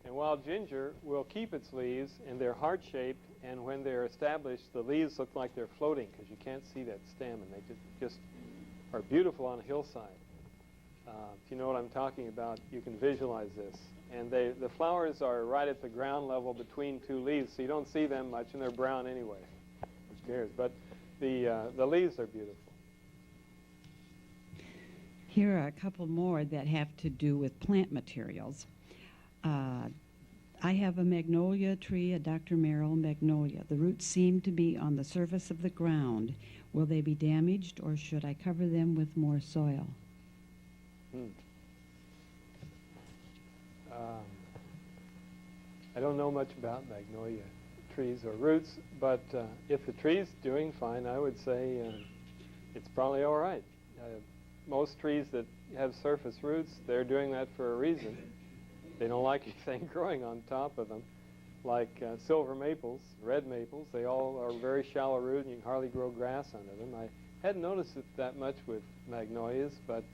And wild ginger will keep its leaves, and they're heart-shaped, and when they're established, the leaves look like they're floating because you can't see that stem, and they just are beautiful on a hillside. If you know what I'm talking about, you can visualize this. And the flowers are right at the ground level between two leaves, so you don't see them much, and they're brown anyway. Who cares? But the leaves are beautiful. Here are a couple more that have to do with plant materials. I have a magnolia tree, a Dr. Merrill magnolia. The roots seem to be on the surface of the ground. Will they be damaged, or should I cover them with more soil? I don't know much about magnolia trees or roots, but if the tree's doing fine, I would say it's probably all right. Most trees that have surface roots, they're doing that for a reason. They don't like anything growing on top of them, like silver maples, red maples. They all are very shallow root, and you can hardly grow grass under them. I hadn't noticed it that much with magnolias, but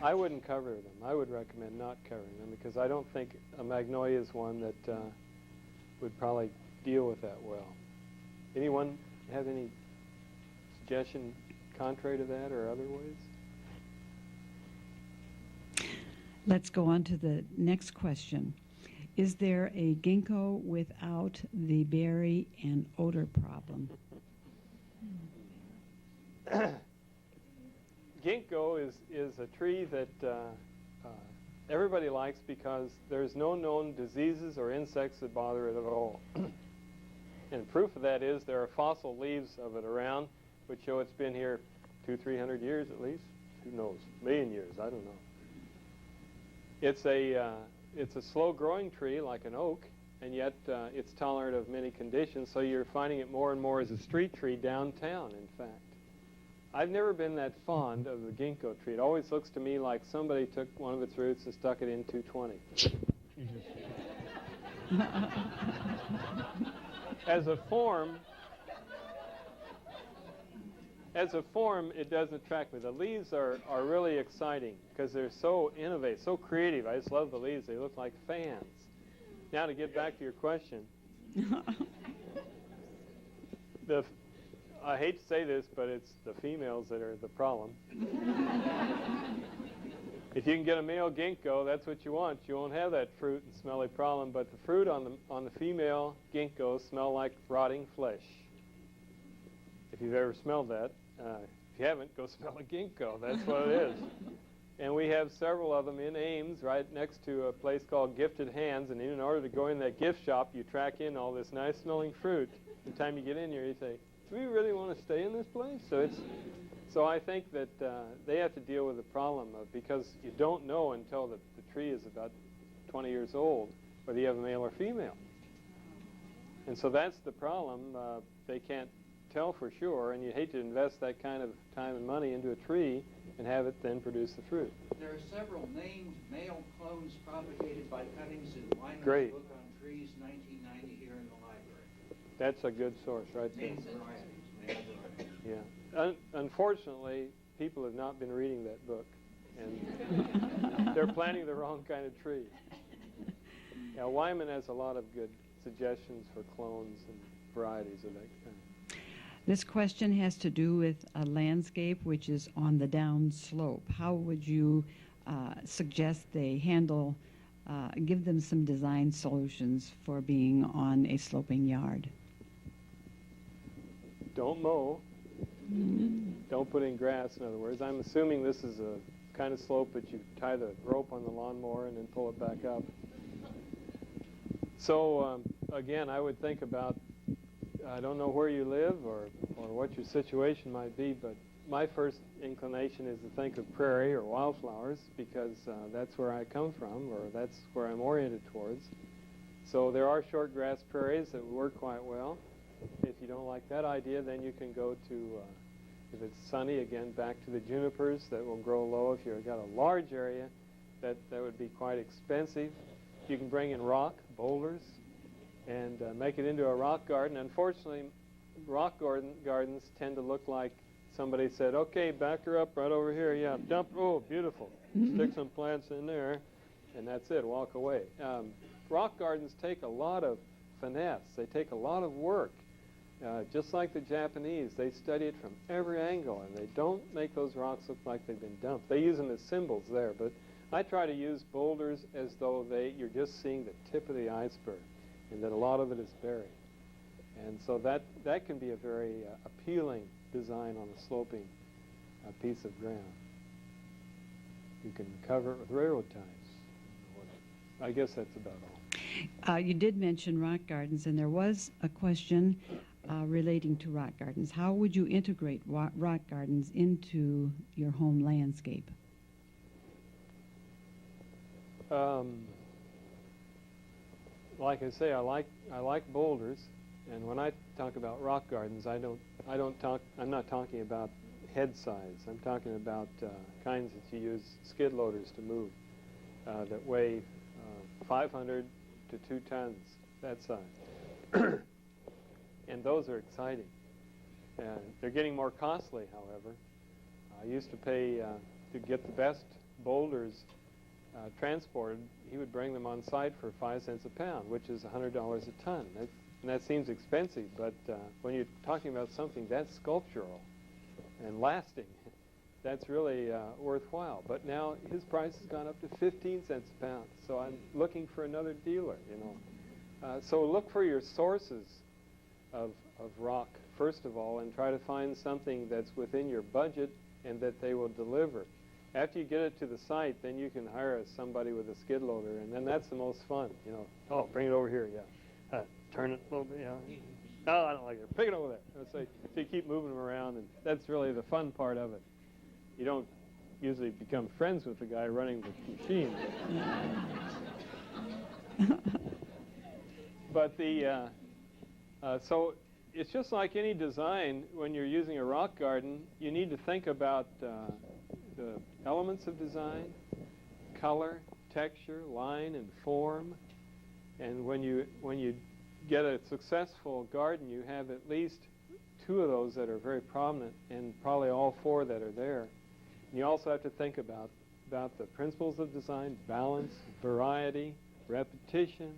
I wouldn't cover them. I would recommend not covering them, because I don't think a magnolia is one that would probably deal with that well. Anyone have any suggestion contrary to that or other ways? Let's go on to the next question. Is there a ginkgo without the berry and odor problem? Ginkgo is a tree that everybody likes because there's no known diseases or insects that bother it at all. And proof of that is there are fossil leaves of it around, which show it's been here 200-300 years at least. Who knows? A million years, I don't know. It's a slow-growing tree like an oak, and yet it's tolerant of many conditions, so you're finding it more and more as a street tree downtown, in fact. I've never been that fond of the ginkgo tree. It always looks to me like somebody took one of its roots and stuck it in 220. As a form, it doesn't attract me. The leaves are really exciting because they're so innovative, so creative. I just love the leaves. They look like fans. Now to get back to your question, I hate to say this, but it's the females that are the problem. If you can get a male ginkgo, that's what you want. You won't have that fruit and smelly problem, but the fruit on the female ginkgo smell like rotting flesh. If you've ever smelled that, if you haven't, go smell a ginkgo. That's what it is. And we have several of them in Ames, right next to a place called Gifted Hands. And in order to go in that gift shop, you track in all this nice-smelling fruit. The time you get in here, you say, do we really want to stay in this place? So I think that they have to deal with the problem of, because you don't know until the tree is about 20 years old whether you have a male or female. And so that's the problem. They can't tell for sure, and you hate to invest that kind of time and money into a tree and have it then produce the fruit. There are several named male clones propagated by cuttings in Wyman's Great. book on trees, 1990, here in the library. That's a good source right there. Named varieties, male varieties. Yeah. Unfortunately, people have not been reading that book, and they're planting the wrong kind of tree. Yeah, Wyman has a lot of good suggestions for clones and varieties of that kind. This question has to do with a landscape which is on the down slope. How would you suggest they handle, give them some design solutions for being on a sloping yard? Don't mow. Don't put in grass, in other words. I'm assuming this is a kind of slope that you tie the rope on the lawnmower and then pull it back up. So, again, I would think about, I don't know where you live or what your situation might be, but my first inclination is to think of prairie or wildflowers because that's where I come from, or that's where I'm oriented towards. So there are short grass prairies that work quite well. If you don't like that idea, then you can go to, if it's sunny, again, back to the junipers that will grow low. If you've got a large area, that would be quite expensive. You can bring in rock, boulders, and make it into a rock garden. Unfortunately, rock gardens tend to look like somebody said, okay, back her up right over here. Yeah, dump, oh, beautiful. Stick some plants in there, and that's it, walk away. Rock gardens take a lot of finesse. They take a lot of work. Just like the Japanese, they study it from every angle, and they don't make those rocks look like they've been dumped. They use them as symbols there, but I try to use boulders as though you're just seeing the tip of the iceberg, and that a lot of it is buried. And so that can be a very appealing design on a sloping piece of ground. You can cover it with railroad ties. I guess that's about all. You did mention rock gardens, and there was a question relating to rock gardens. How would you integrate rock gardens into your home landscape? Like I say, I like boulders, and when I talk about rock gardens, I'm not talking about head size. I'm talking about kinds that you use skid loaders to move that weigh 500 to 2 tons, that size. And those are exciting. They're getting more costly, however. I used to pay to get the best boulders transported. He would bring them on site for 5 cents a pound, which is $100 a ton. And that seems expensive, but when you're talking about something that's sculptural and lasting, that's really worthwhile. But now his price has gone up to 15 cents a pound, so I'm looking for another dealer, you know. So look for your sources of rock, first of all, and try to find something that's within your budget and that they will deliver. After you get it to the site, then you can hire somebody with a skid loader, and then that's the most fun, you know. Oh, bring it over here, yeah. Turn it a little bit, yeah. Oh, I don't like it. Pick it over there. So you keep moving them around, and that's really the fun part of it. You don't usually become friends with the guy running the machine. But so it's just like any design. When you're using a rock garden, you need to think about the elements of design, color, texture, line, and form. And when you get a successful garden, you have at least 2 of those that are very prominent, and probably all 4 that are there. And you also have to think about the principles of design: balance, variety, repetition,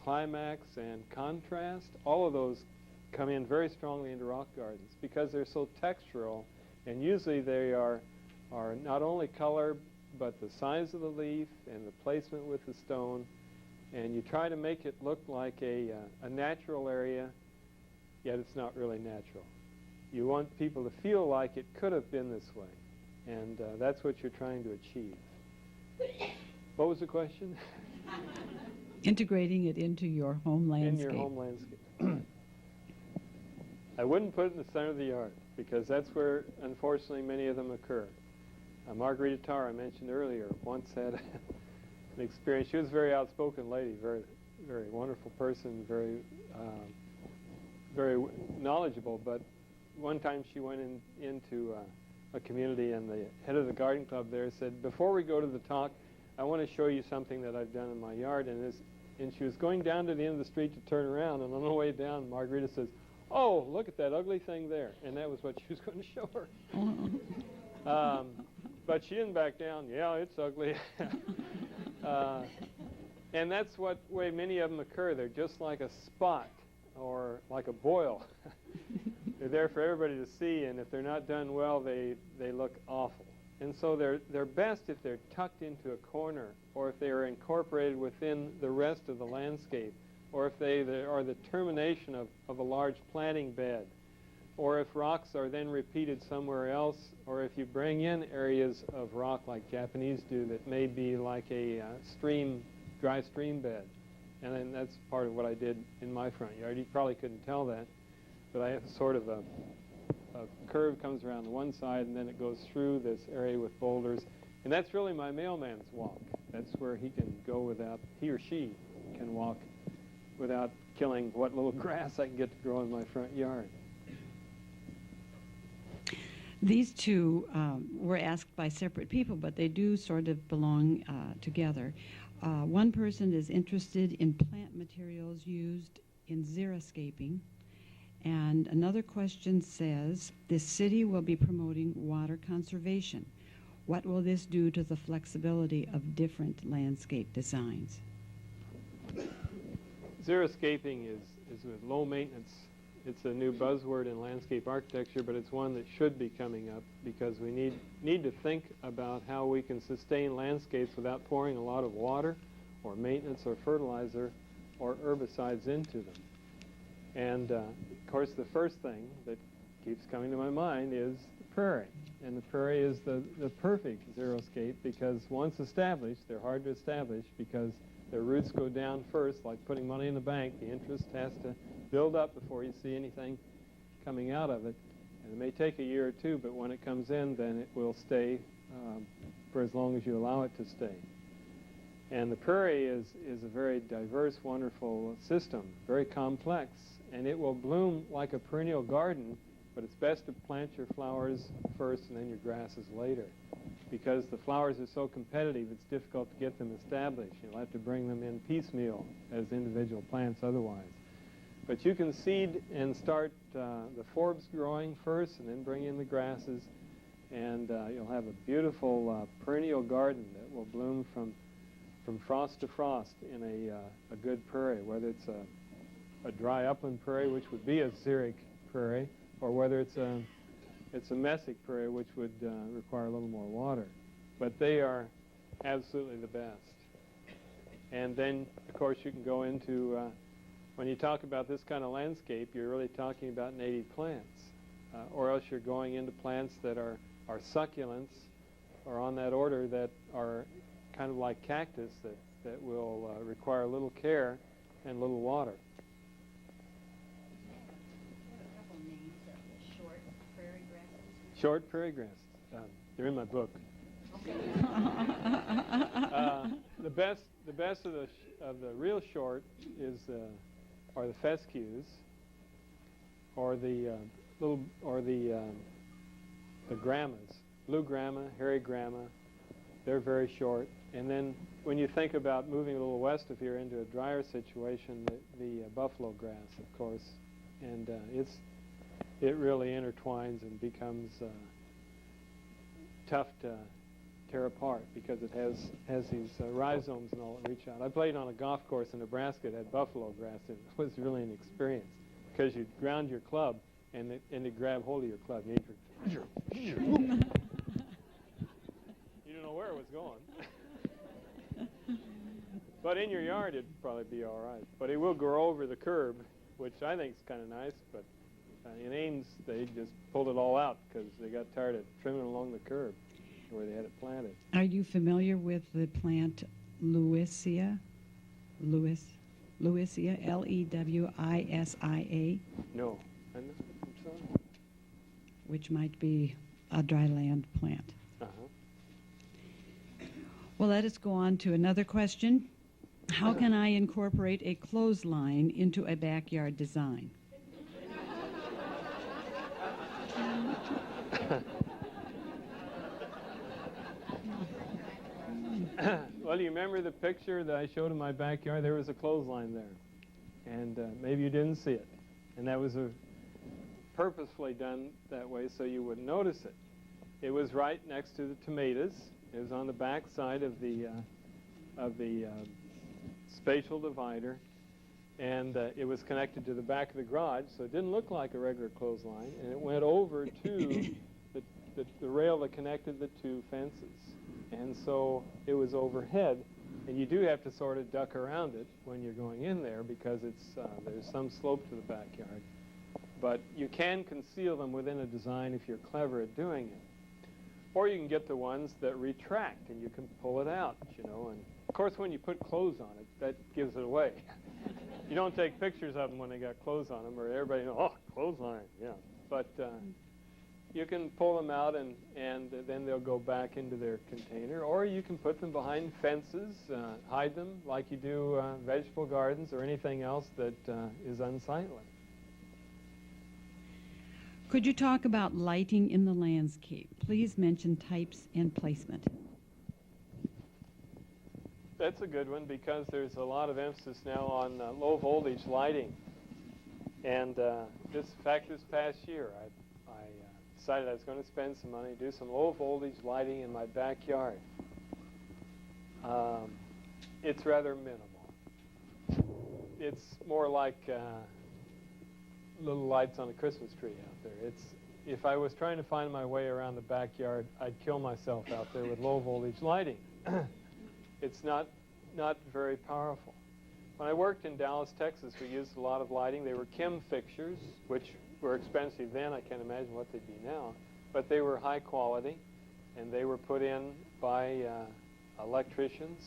climax, and contrast. All of those come in very strongly into rock gardens because they're so textural, and usually they are not only color, but the size of the leaf and the placement with the stone. And you try to make it look like a natural area, yet it's not really natural. You want people to feel like it could have been this way. And that's what you're trying to achieve. What was the question? Integrating it into your home landscape. In your home landscape. I wouldn't put it in the center of the yard because that's where, unfortunately, many of them occur. Margarita Tarr, I mentioned earlier, once had an experience. She was a very outspoken lady, very, very wonderful person, very, very knowledgeable. But one time she went into a community, and the head of the garden club there said, "Before we go to the talk, I want to show you something that I've done in my yard." And she was going down to the end of the street to turn around, and on the way down, Margarita says, "Oh, look at that ugly thing there." And that was what she was going to show her. But she didn't back down. "Yeah, it's ugly." And that's what way many of them occur. They're just like a spot or like a boil. They're there for everybody to see, and if they're not done well, they look awful. And so they're best if they're tucked into a corner, or if they are incorporated within the rest of the landscape, or if they are the termination of a large planting bed, or if rocks are then repeated somewhere else, or if you bring in areas of rock like Japanese do that may be like a dry stream bed. And then that's part of what I did in my front yard. You probably couldn't tell that, but I have sort of a curve comes around the one side, and then it goes through this area with boulders. And that's really my mailman's walk. That's where he can go without, he or she can walk without killing what little grass I can get to grow in my front yard. These two were asked by separate people, but they do sort of belong together. One person is interested in plant materials used in xeriscaping, and another question says, "This city will be promoting water conservation. What will this do to the flexibility of different landscape designs?" Xeriscaping is with low maintenance. It's a new buzzword in landscape architecture, but it's one that should be coming up because we need to think about how we can sustain landscapes without pouring a lot of water or maintenance or fertilizer or herbicides into them. And of course, the first thing that keeps coming to my mind is the prairie. And the prairie is the perfect xeriscape because once established, they're hard to establish because their roots go down first, like putting money in the bank. The interest has to build up before you see anything coming out of it. And it may take a year or two, but when it comes in, then it will stay for as long as you allow it to stay. And the prairie is a very diverse, wonderful system, very complex, and it will bloom like a perennial garden, but it's best to plant your flowers first and then your grasses later. Because the flowers are so competitive, it's difficult to get them established. You'll have to bring them in piecemeal as individual plants otherwise. But you can seed and start the forbs growing first and then bring in the grasses, and you'll have a beautiful perennial garden that will bloom from frost to frost in a good prairie, whether it's a dry upland prairie, which would be a xeric prairie, or whether it's a mesic prairie, which would require a little more water. But they are absolutely the best. And then, of course, you can go into, when you talk about this kind of landscape, you're really talking about native plants. Or else you're going into plants that are succulents, or on that order that are kind of like cactus that will require little care and little water. Short prairie grasses. They're in my book. The best of the real short are the fescues, or the grammas, blue gramma, hairy gramma. They're very short. And then when you think about moving a little west of here into a drier situation, the buffalo grass, of course, and it really intertwines and becomes tough to tear apart because it has these rhizomes and all that reach out. I played on a golf course in Nebraska that had buffalo grass in it. It was really an experience because you'd ground your club and it'd grab hold of your club. You didn't know where it was going. But in your yard, it'd probably be all right. But it will grow over the curb, which I think is kind of nice. But in Ames, they just pulled it all out because they got tired of trimming along the curb. where they had it planted. Are you familiar with the plant Lewisia? Lewisia, Lewisia, No. I'm sorry. which might be a dry land plant. Uh-huh. Well, let us go on to another question. How can I incorporate a clothesline into a backyard design? Well, you remember the picture that I showed in my backyard? There was a clothesline there. And maybe you didn't see it. And that was purposefully done that way so you wouldn't notice it. It was right next to the tomatoes. It was on the back side of the spatial divider. And it was connected to the back of the garage, so it didn't look like a regular clothesline. And it went over to the rail that connected the two fences. And so it was overhead, and you do have to sort of duck around it when you're going in there because there's some slope to the backyard. But you can conceal them within a design if you're clever at doing it. Or you can get the ones that retract, and you can pull it out, you know. And of course, when you put clothes on it, that gives it away. You don't take pictures of them when they got clothes on them, or everybody knows, oh, clothesline, yeah. But you can pull them out, and then they'll go back into their container. Or you can put them behind fences, hide them like you do vegetable gardens or anything else that is unsightly. Could you talk about lighting in the landscape? Please mention types and placement. That's a good one because there's a lot of emphasis now on low voltage lighting. And this past year, I decided I was going to spend some money, do some low voltage lighting in my backyard. It's rather minimal. It's more like little lights on a Christmas tree out there. If I was trying to find my way around the backyard, I'd kill myself out there with low voltage lighting. It's not very powerful. When I worked in Dallas, Texas, we used a lot of lighting. They were Kim fixtures, which were expensive then. I can't imagine what they'd be now. But they were high quality, and they were put in by electricians.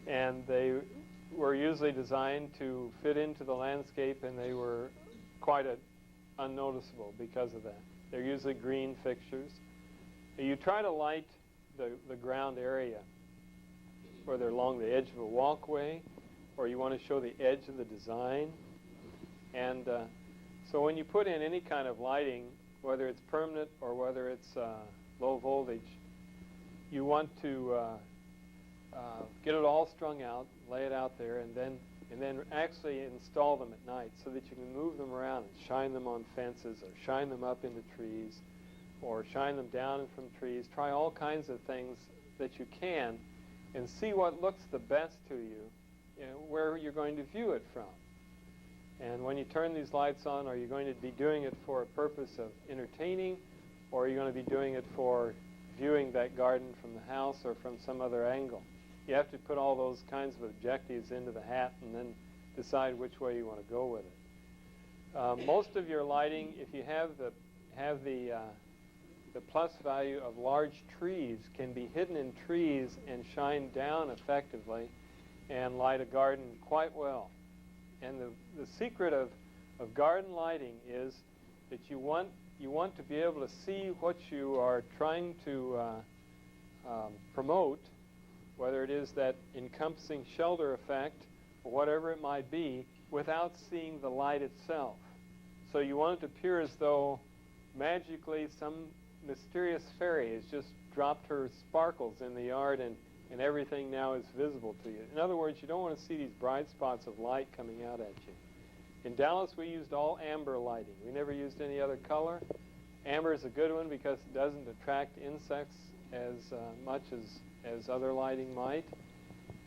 And they were usually designed to fit into the landscape, and they were quite unnoticeable because of that. They're usually green fixtures. You try to light the ground area, whether along the edge of a walkway, or you want to show the edge of the design. And so when you put in any kind of lighting, whether it's permanent or whether it's low voltage, you want to get it all strung out, lay it out there, and then actually install them at night so that you can move them around and shine them on fences or shine them up into trees or shine them down from trees. Try all kinds of things that you can and see what looks the best to you, where you're going to view it from. And when you turn these lights on, are you going to be doing it for a purpose of entertaining, or are you going to be doing it for viewing that garden from the house or from some other angle? You have to put all those kinds of objectives into the hat and then decide which way you want to go with it. Most of your lighting, if you have the plus value of large trees, can be hidden in trees and shine down effectively and light a garden quite well. And the secret of garden lighting is that you want to be able to see what you are trying to promote, whether it is that encompassing shelter effect or whatever it might be, without seeing the light itself. So you want it to appear as though magically some mysterious fairy has just dropped her sparkles in the yard and everything now is visible to you. In other words, you don't want to see these bright spots of light coming out at you. In Dallas, we used all amber lighting. We never used any other color. Amber is a good one because it doesn't attract insects as much as other lighting might.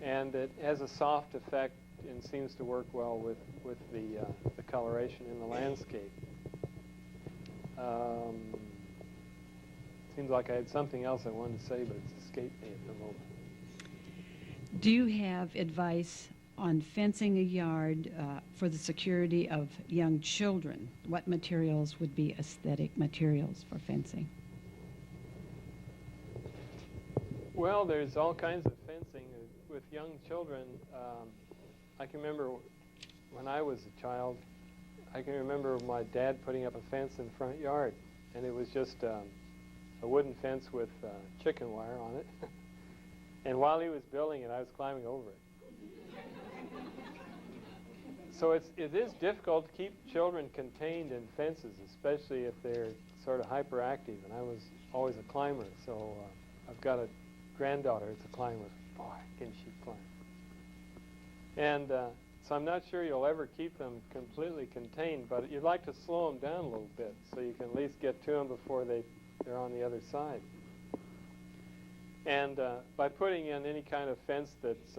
And it has a soft effect and seems to work well with the coloration in the landscape. Seems like I had something else I wanted to say, but it's escaped me at the moment. Do you have advice on fencing a yard for the security of young children? What materials would be aesthetic materials for fencing? Well, there's all kinds of fencing with young children. I can remember when I was a child, I can remember my dad putting up a fence in the front yard, and it was just a wooden fence with chicken wire on it. And while he was building it, I was climbing over it. So it is difficult to keep children contained in fences, especially if they're sort of hyperactive. And I was always a climber, so I've got a granddaughter that's a climber. Boy, can she climb. And so I'm not sure you'll ever keep them completely contained, but you'd like to slow them down a little bit so you can at least get to them before they're on the other side. And by putting in any kind of fence that's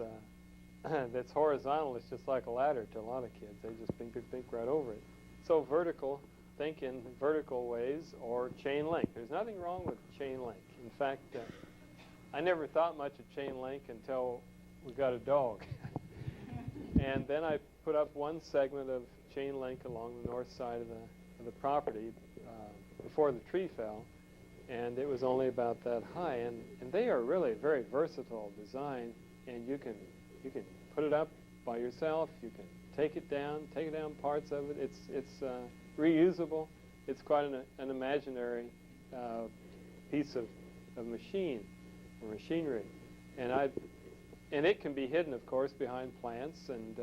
that's horizontal, it's just like a ladder to a lot of kids. They just think right over it. So vertical, think in vertical ways, or chain link. There's nothing wrong with chain link. In fact, I never thought much of chain link until we got a dog. And then I put up one segment of chain link along the north side of the property before the tree fell, and it was only about that high. And they are really very versatile design, and you can put it up by yourself. You can take it down parts of it. It's reusable. It's quite an imaginary piece of machine or machinery, and it can be hidden, of course, behind plants, and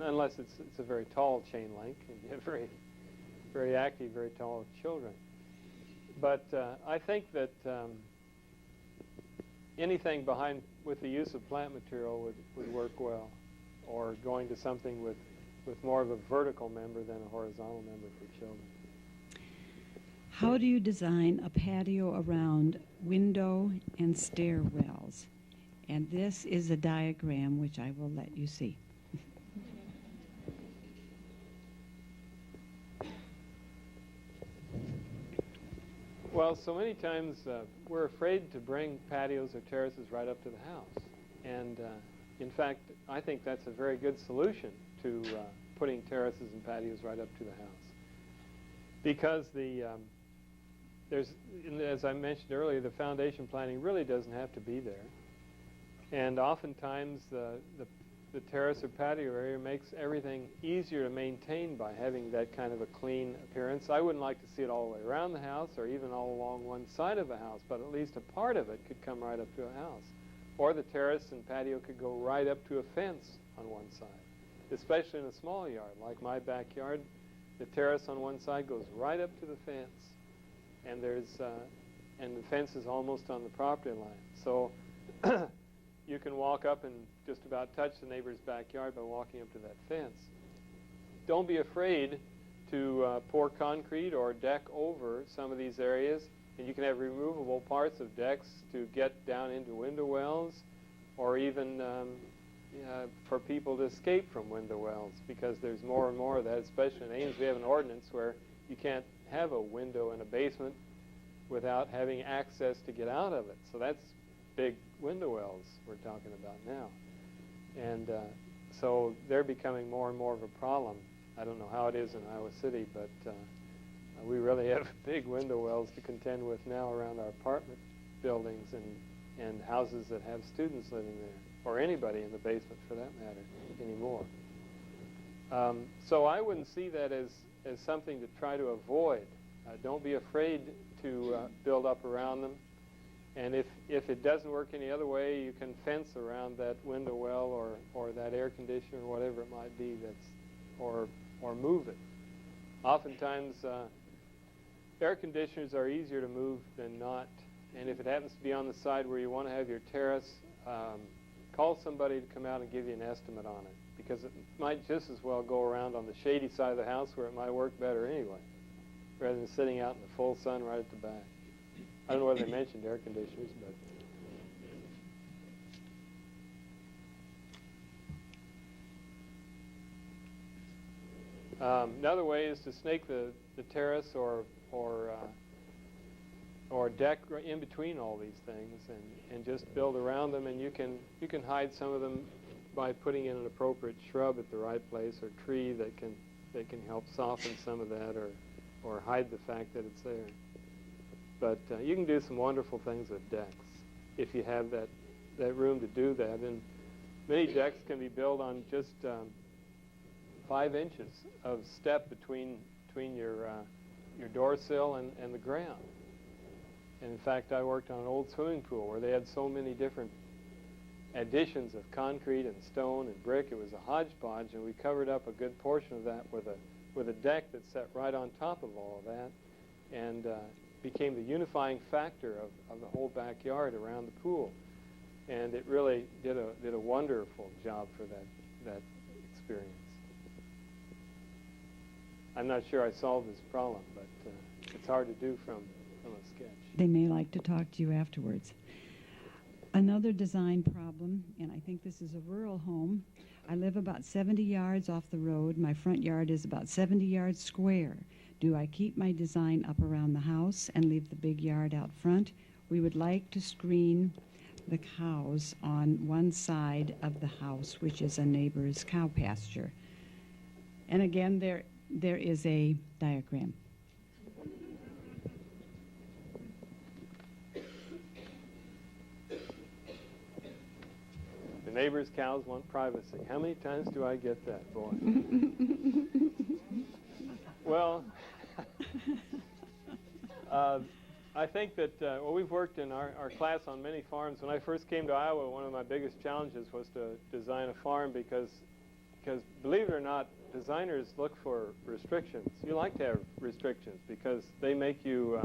unless it's a very tall chain link, and you have very, very active, very tall children. But I think that anything with the use of plant material would work well, or going to something with more of a vertical member than a horizontal member for children. How do you design a patio around window and stairwells? And this is a diagram which I will let you see. Well, so many times we're afraid to bring patios or terraces right up to the house. And in fact, I think that's a very good solution to putting terraces and patios right up to the house. Because as I mentioned earlier, the foundation planning really doesn't have to be there. And oftentimes the terrace or patio area makes everything easier to maintain by having that kind of a clean appearance. I wouldn't like to see it all the way around the house or even all along one side of a house, but at least a part of it could come right up to a house. Or the terrace and patio could go right up to a fence on one side, especially in a small yard like my backyard. The terrace on one side goes right up to the fence, and and the fence is almost on the property line. So you can walk up and just about touch the neighbor's backyard by walking up to that fence. Don't be afraid to pour concrete or deck over some of these areas, and you can have removable parts of decks to get down into window wells, or even for people to escape from window wells, because there's more and more of that, especially in Ames. We have an ordinance where you can't have a window in a basement without having access to get out of it. So that's big window wells we're talking about now. And so they're becoming more and more of a problem. I don't know how it is in Iowa City, but we really have big window wells to contend with now around our apartment buildings and houses that have students living there, or anybody in the basement for that matter anymore. So I wouldn't see that as something to try to avoid. Don't be afraid to build up around them. And if it doesn't work any other way, you can fence around that window well or that air conditioner or whatever it might be or move it. Oftentimes, air conditioners are easier to move than not. And if it happens to be on the side where you want to have your terrace, call somebody to come out and give you an estimate on it, because it might just as well go around on the shady side of the house where it might work better anyway, rather than sitting out in the full sun right at the back. I don't know whether they mentioned air conditioners, but another way is to snake the terrace or deck in between all these things and just build around them, and you can hide some of them by putting in an appropriate shrub at the right place, or tree that can help soften some of that or hide the fact that it's there. But you can do some wonderful things with decks if you have that room to do that. And many decks can be built on just 5 inches of step between your door sill and the ground. And in fact, I worked on an old swimming pool where they had so many different additions of concrete and stone and brick. It was a hodgepodge, and we covered up a good portion of that with a deck that sat right on top of all of that, and became the unifying factor of the whole backyard around the pool. And it really did a wonderful job for that experience. I'm not sure I solved this problem, but it's hard to do from a sketch. They may like to talk to you afterwards. Another design problem, and I think this is a rural home. I live about 70 yards off the road. My front yard is about 70 yards square. Do I keep my design up around the house and leave the big yard out front? We would like to screen the cows on one side of the house, which is a neighbor's cow pasture. And again, there is a diagram. The neighbor's cows want privacy. How many times do I get that, boy? Well, I think that we've worked in our class on many farms. When I first came to Iowa, one of my biggest challenges was to design a farm because believe it or not, designers look for restrictions. You like to have restrictions because they make you,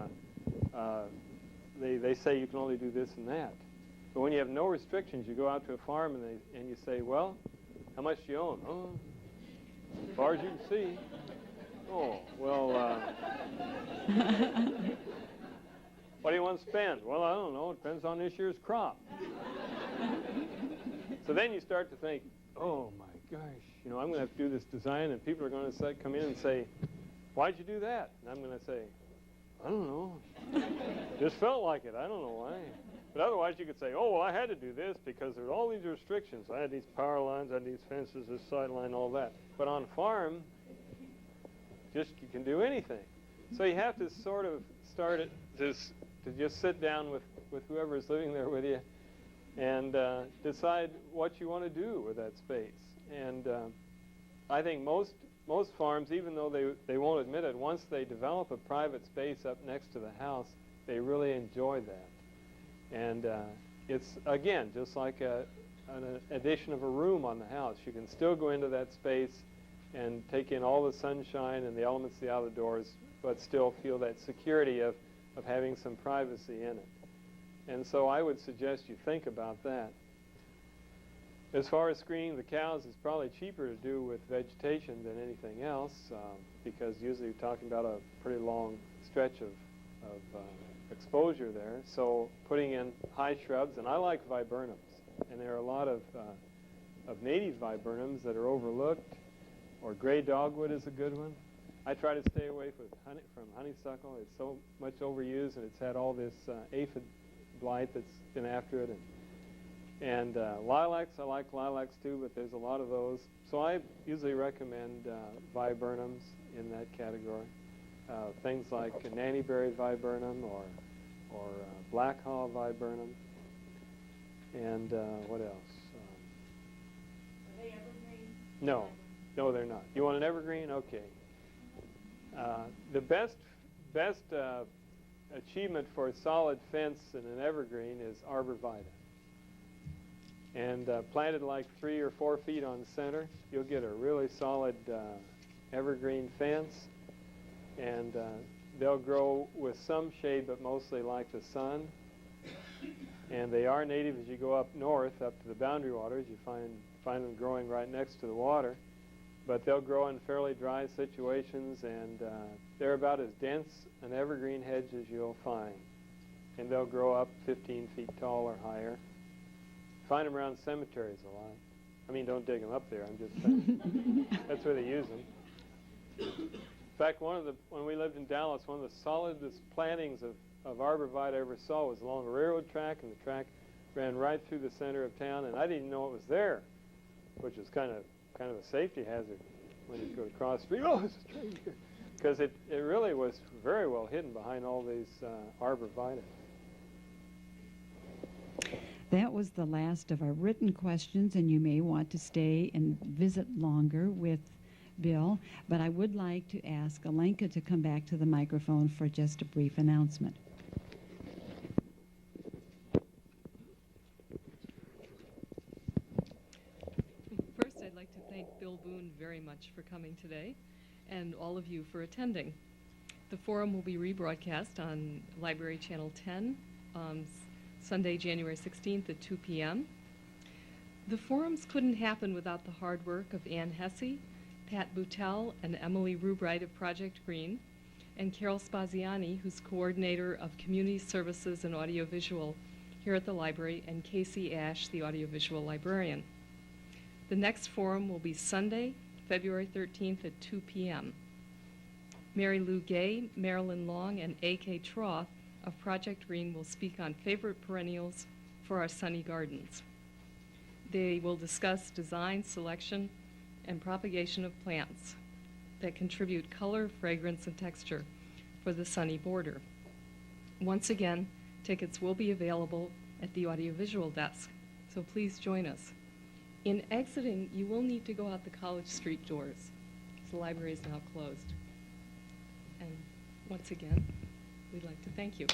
they say you can only do this and that. But when you have no restrictions, you go out to a farm and you say, well, how much do you own? Oh, as far as you can see. Oh, well, what do you want to spend? Well, I don't know. It depends on this year's crop. So then you start to think, oh, my gosh, I'm going to have to do this design, and people are going to come in and say, why'd you do that? And I'm going to say, I don't know. Just felt like it. I don't know why. But otherwise, you could say, oh, well, I had to do this because there's all these restrictions. I had these power lines, I had these fences, this sideline, all that. But on a farm, you can do anything. So you have to sort of start it to just sit down with whoever is living there with you and decide what you want to do with that space. And I think most farms, even though they won't admit it, once they develop a private space up next to the house, they really enjoy that. And it's, again, just like an addition of a room on the house. You can still go into that space and take in all the sunshine and the elements of the outdoors, but still feel that security of having some privacy in it. And so I would suggest you think about that. As far as screening the cows, it's probably cheaper to do with vegetation than anything else because usually you're talking about a pretty long stretch of exposure there. So putting in high shrubs, and I like viburnums, and there are a lot of native viburnums that are overlooked, or gray dogwood is a good one. I try to stay away from honeysuckle. It's so much overused, and it's had all this aphid blight that's been after it. And lilacs, I like lilacs too, but there's a lot of those. So I usually recommend viburnums in that category. Things like a nannyberry viburnum or black haw viburnum. And what else? Are they evergreen? No, they're not. You want an evergreen? Okay. The best achievement for a solid fence in an evergreen is arborvitae. And planted like 3 or 4 feet on center, you'll get a really solid evergreen fence. And they'll grow with some shade, but mostly like the sun. And they are native as you go up north, up to the boundary waters. You find them growing right next to the water. But they'll grow in fairly dry situations, and they're about as dense an evergreen hedge as you'll find. And they'll grow up 15 feet tall or higher. Find them around cemeteries a lot. I mean, don't dig them up there. I'm just saying. That's where they use them. In fact, when we lived in Dallas, one of the solidest plantings of arborvitae I ever saw was along a railroad track, and the track ran right through the center of town, and I didn't know it was there, which is kind of a safety hazard when you go across the street. Oh, there's a tree here. because it really was very well hidden behind all these arborvitae. That was the last of our written questions, and you may want to stay and visit longer with Bill, but I would like to ask Alenka to come back to the microphone for just a brief announcement. First, I'd like to thank Bill Boone very much for coming today, and all of you for attending. The forum will be rebroadcast on Library Channel 10 on Sunday, January 16th at 2 p.m. The forums couldn't happen without the hard work of Ann Hesse, Pat Boutel, and Emily Rubright of Project Green, and Carol Spaziani, who's coordinator of community services and audiovisual here at the library, and Casey Ash, the audiovisual librarian. The next forum will be Sunday, February 13th at 2 p.m. Mary Lou Gay, Marilyn Long, and A.K. Troth of Project Green will speak on favorite perennials for our sunny gardens. They will discuss design, selection, and propagation of plants that contribute color, fragrance, and texture for the sunny border. Once again, tickets will be available at the audiovisual desk, so please join us. In exiting, you will need to go out the College Street doors, because the library is now closed. And once again, we'd like to thank you.